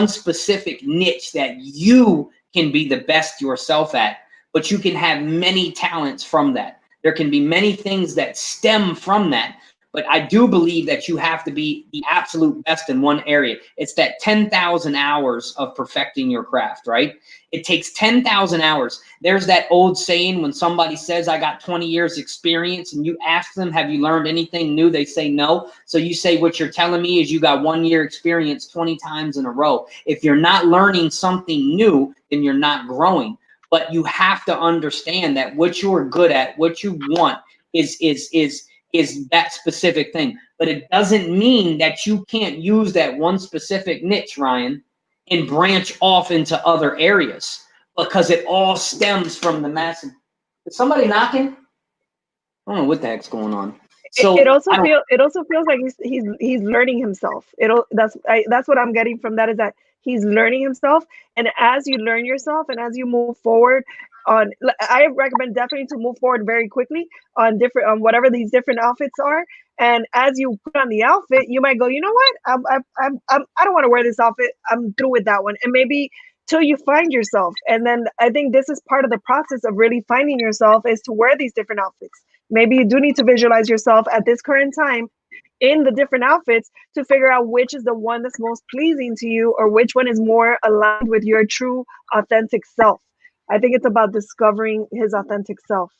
specific niche that you can be the best yourself at, but you can have many talents from that. There can be many things that stem from that, But I do believe that you have to be the absolute best in one area. It's that 10,000 hours of perfecting your craft, right? It takes 10,000 hours. There's that old saying when somebody says, I got 20 years experience, and you ask them, have you learned anything new? They say no. So you say, what you're telling me is you got 1 year experience 20 times in a row. If you're not learning something new, then you're not growing. But you have to understand that what you're good at, what you want is that specific thing. But it doesn't mean that you can't use that one specific niche, Ryan, and branch off into other areas, because it all stems from the massive. Is somebody knocking? I don't know what the heck's going on. So it also feels like he's learning himself. That's what I'm getting from that, is that he's learning himself. And as you learn yourself and as you move forward I recommend definitely to move forward very quickly on whatever these different outfits are. And as you put on the outfit, you might go, you know what? I don't want to wear this outfit. I'm through with that one. And maybe till you find yourself. And then I think this is part of the process of really finding yourself, is to wear these different outfits. Maybe you do need to visualize yourself at this current time in the different outfits to figure out which is the one that's most pleasing to you, or which one is more aligned with your true authentic self. I think it's about discovering his authentic self.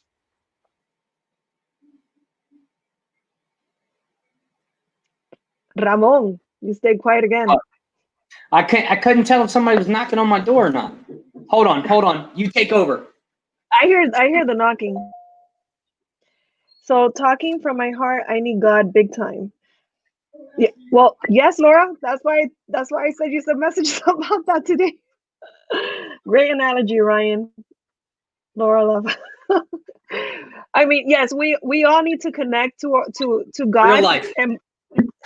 Ramon, you stayed quiet again. I couldn't tell if somebody was knocking on my door or not. Hold on. You take over. I hear the knocking. So, talking from my heart, I need God big time. Yeah, well, yes, Laura. That's why I sent you some messages about that today. Great analogy, Ryan. Laura, love. I mean, yes, we all need to connect to God. Real life.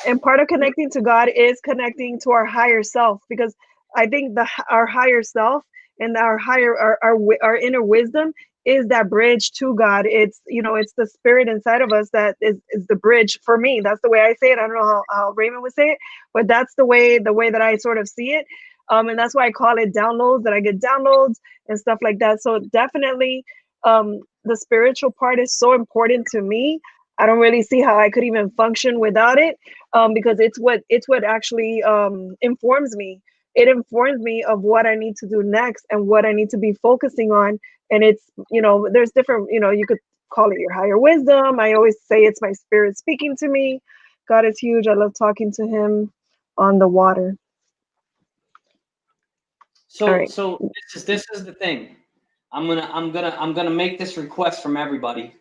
And part of connecting to God is connecting to our higher self, because I think our higher self and our inner wisdom is that bridge to God. It's it's the spirit inside of us that is the bridge. For me, that's the way I say it. I don't know how Raymond would say it, but that's the way that I sort of see it. And that's why I call it downloads, that I get downloads and stuff like that. So definitely the spiritual part is so important to me. I don't really see how I could even function without it, because it's what actually informs me. It informs me of what I need to do next and what I need to be focusing on. And it's, there's different, you could call it your higher wisdom. I always say it's my spirit speaking to me. God is huge. I love talking to him on the water. So right. So this is the thing. I'm gonna make this request from everybody.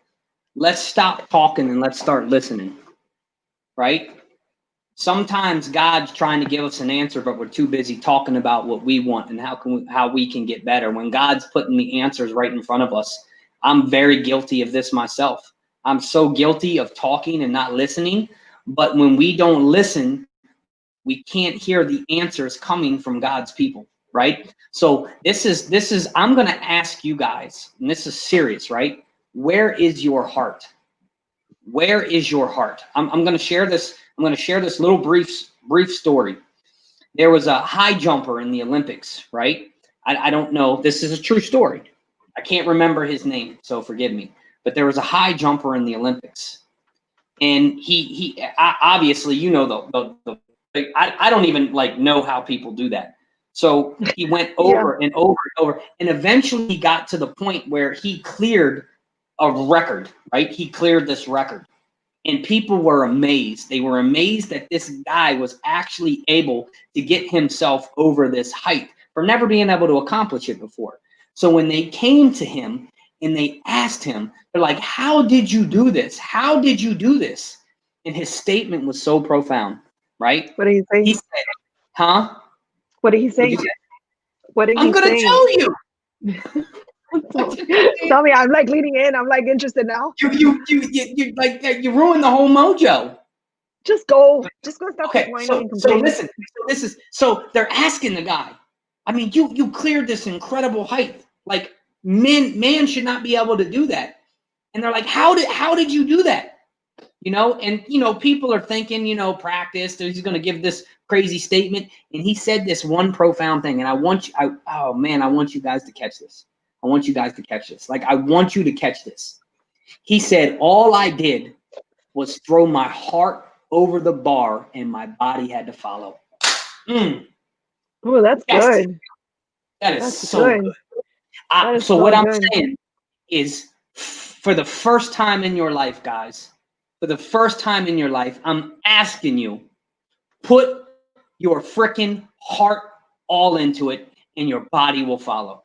Let's stop talking and let's start listening. Right? Sometimes God's trying to give us an answer, but we're too busy talking about what we want and how we can get better, when God's putting the answers right in front of us. I'm very guilty of this myself. I'm so guilty of talking and not listening. But when we don't listen, we can't hear the answers coming from God's people, right? So this is I'm going to ask you guys, and this is serious, right? Where is your heart? Where is your heart? I'm going to share this. I'm going to share this little brief story. There was a high jumper in the Olympics, right? I don't know. This is a true story. I can't remember his name, so forgive me. But there was a high jumper in the Olympics, and he obviously, I don't even know how people do that. So he went over and over and over, and eventually he got to the point where he cleared a record, right? He cleared this record, and people were amazed. They were amazed that this guy was actually able to get himself over this height for never being able to accomplish it before. So when they came to him and they asked him, they're like, how did you do this? How did you do this? And his statement was so profound, right? What did he say? He said, huh? What did he say? What did he say? I'm going to tell you. Tell me. I'm leaning in. I'm interested now. You ruined the whole mojo. Just go. Stop. Okay. So listen. So they're asking the guy. I mean, you cleared this incredible height. Like man should not be able to do that. And they're like, how did you do that? And people are thinking, practice. He's going to give this crazy statement, and he said this one profound thing. And I want you guys to catch this. I want you guys to catch this. I want you to catch this. He said, all I did was throw my heart over the bar and my body had to follow. Oh, that's good. That is That's so good. good. That is So so what I'm good. saying is, for the first time in your life, guys, for the first time in your life, I'm asking you, put your freaking heart all into it and your body will follow.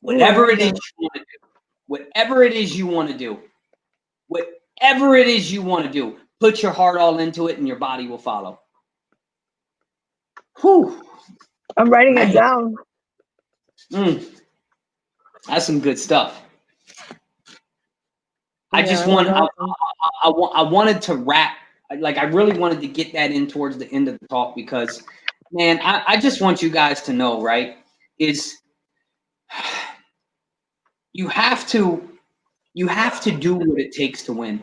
Whatever it is you want to do, whatever it is you want to do, whatever it is you want to do, put your heart all into it and your body will follow. Whew. I'm writing it down. That's some good stuff. I Yeah, just I wanted to wrap, like I really wanted to get that in towards the end of the talk because, man, I just want you guys to know, right, is you have to do what it takes to win.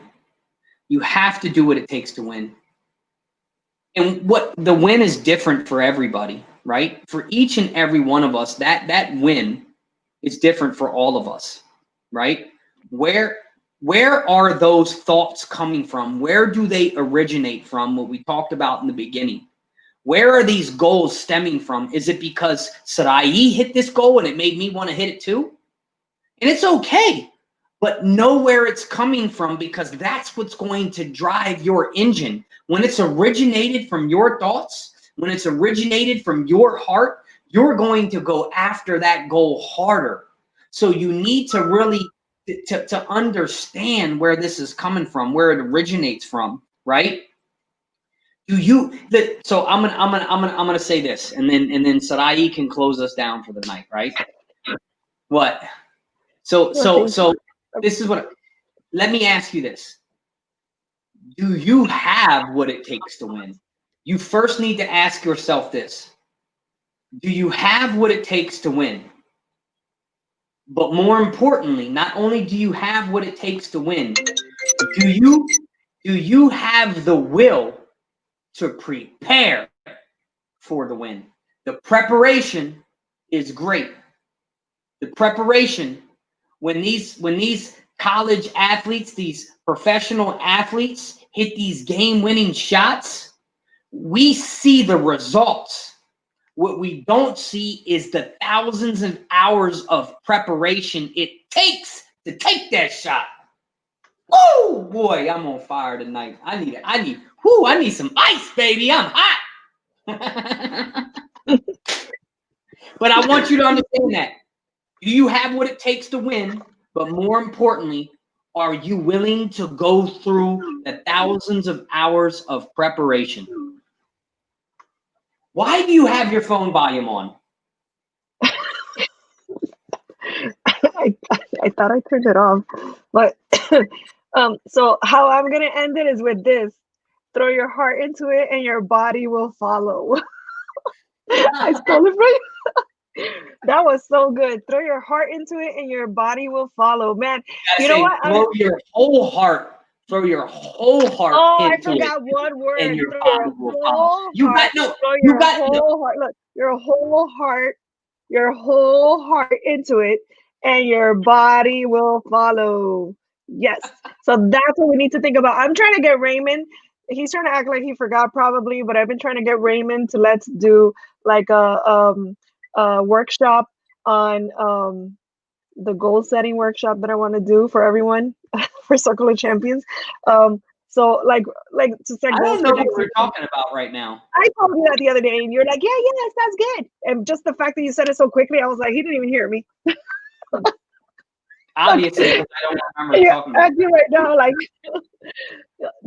You have to do what it takes to win. And what the win is different for everybody, right? For each and every one of us, that win is different for all of us, right? Where are those thoughts coming from? Where do they originate from? What we talked about in the beginning. Where are these goals stemming from? Is it because Sarai hit this goal and it made me want to hit it too? And it's okay, but know where it's coming from because that's what's going to drive your engine. When it's originated from your thoughts, when it's originated from your heart, you're going to go after that goal harder. So you need to really to understand where this is coming from, where it originates from, right? So I'm gonna say this, and then Sarai can close us down for the night, right? What? So this is what. Let me ask you this: do you have what it takes to win? You first need to ask yourself this: do you have what it takes to win? But more importantly, not only do you have what it takes to win, do you have the will to prepare for the win? The preparation is great. The preparation, when these college athletes, these professional athletes hit these game-winning shots, we see the results. What we don't see is the thousands of hours of preparation it takes to take that shot. Oh boy, I'm on fire tonight. I need some ice, baby. I'm hot. But I want you to understand that. Do you have what it takes to win? But more importantly, are you willing to go through the thousands of hours of preparation? Why do you have your phone volume on? I thought I turned it off, but so how I'm gonna end it is with this: throw your heart into it, and your body will follow. I stole it from you. That was so good. Throw your heart into it, and your body will follow. Man, you know what? Throw your whole heart. Throw your whole heart. Oh, I into forgot it, one word. and your Throw body your will whole follow. You heart. got no. Throw You your got whole heart. Look, your whole heart into it, and your body will follow. Yes. So that's what we need to think about. I'm trying to get Raymond. He's trying to act like he forgot probably, but I've been trying to get Raymond to let's do like a workshop on the goal setting workshop that I want to do for everyone for Circle of Champions. So like to set I goals don't know for what next we're week. talking about right now. I told you that the other day, and you're like, yeah, that's good. And just the fact that you said it so quickly, I was like, he didn't even hear me. Obviously, because I don't remember You're talking about acting right now like,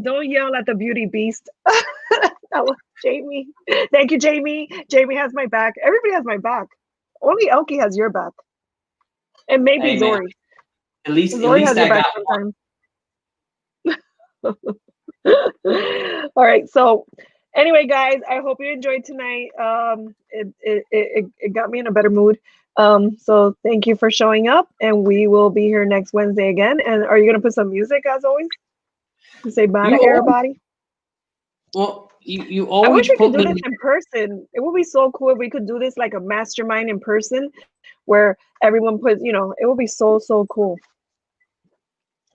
don't yell at the beauty beast. That was Jamie. Thank you, Jamie. Jamie has my back. Everybody has my back. Only Elkie has your back. And maybe Hey, man, Zori. At least Has your I back got sometimes. All right. So anyway, guys, I hope you enjoyed tonight. It got me in a better mood. So thank you for showing up, and we will be here next Wednesday again. And are you gonna put some music as always? To say bye to everybody. Well, you I always wish we could put do me. this in person. It would be so cool if we could do this like a mastermind in person, where everyone puts. It would be so cool.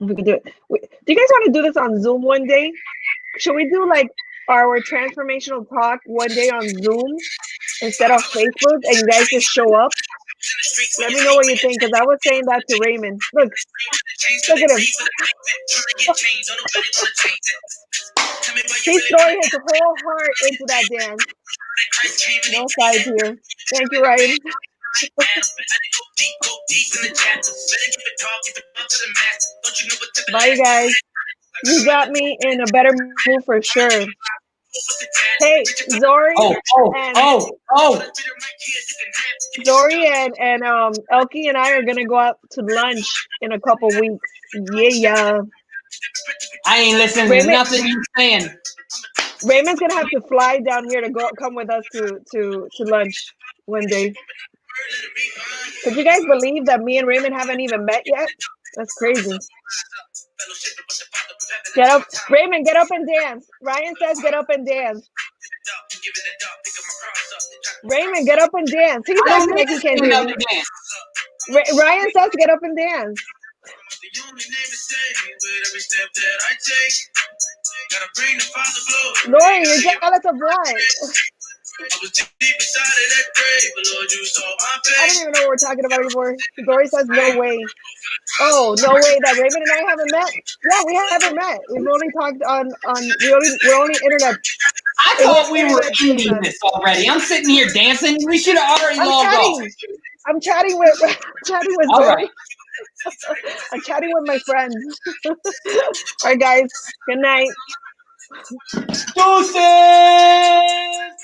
We could do it. Do you guys want to do this on Zoom one day? Should we do like our transformational talk one day on Zoom instead of Facebook, and you guys just show up? Let me know what you think, because I was saying that to Raymond. Look at him. He's throwing his whole heart into that dance. No sides here. Thank you, Ryan. Bye, you guys. You got me in a better mood for sure. Hey, Zori Zori and Elkie and I are gonna go out to lunch in a couple weeks. Yeah. I ain't listening to nothing you saying. Raymond's gonna have to fly down here to come with us to lunch one day. Could you guys believe that me and Raymond haven't even met yet? That's crazy. Get up, Raymond, get up and dance. Ryan says get up and dance. Raymond, get up and dance. He's acting like he can't hear me. Ryan says get up and dance. Lori, you're jealous of what? I don't even know what we're talking about anymore. Lori says no way. Oh, no way that Raymond and I haven't met? Yeah, we haven't met. We've only talked on we're only internet. I thought we were ending this already. I'm sitting here dancing. We should have already logged off. I'm chatting with All right. I'm chatting with my friends. All right, guys. Good night. Deuces!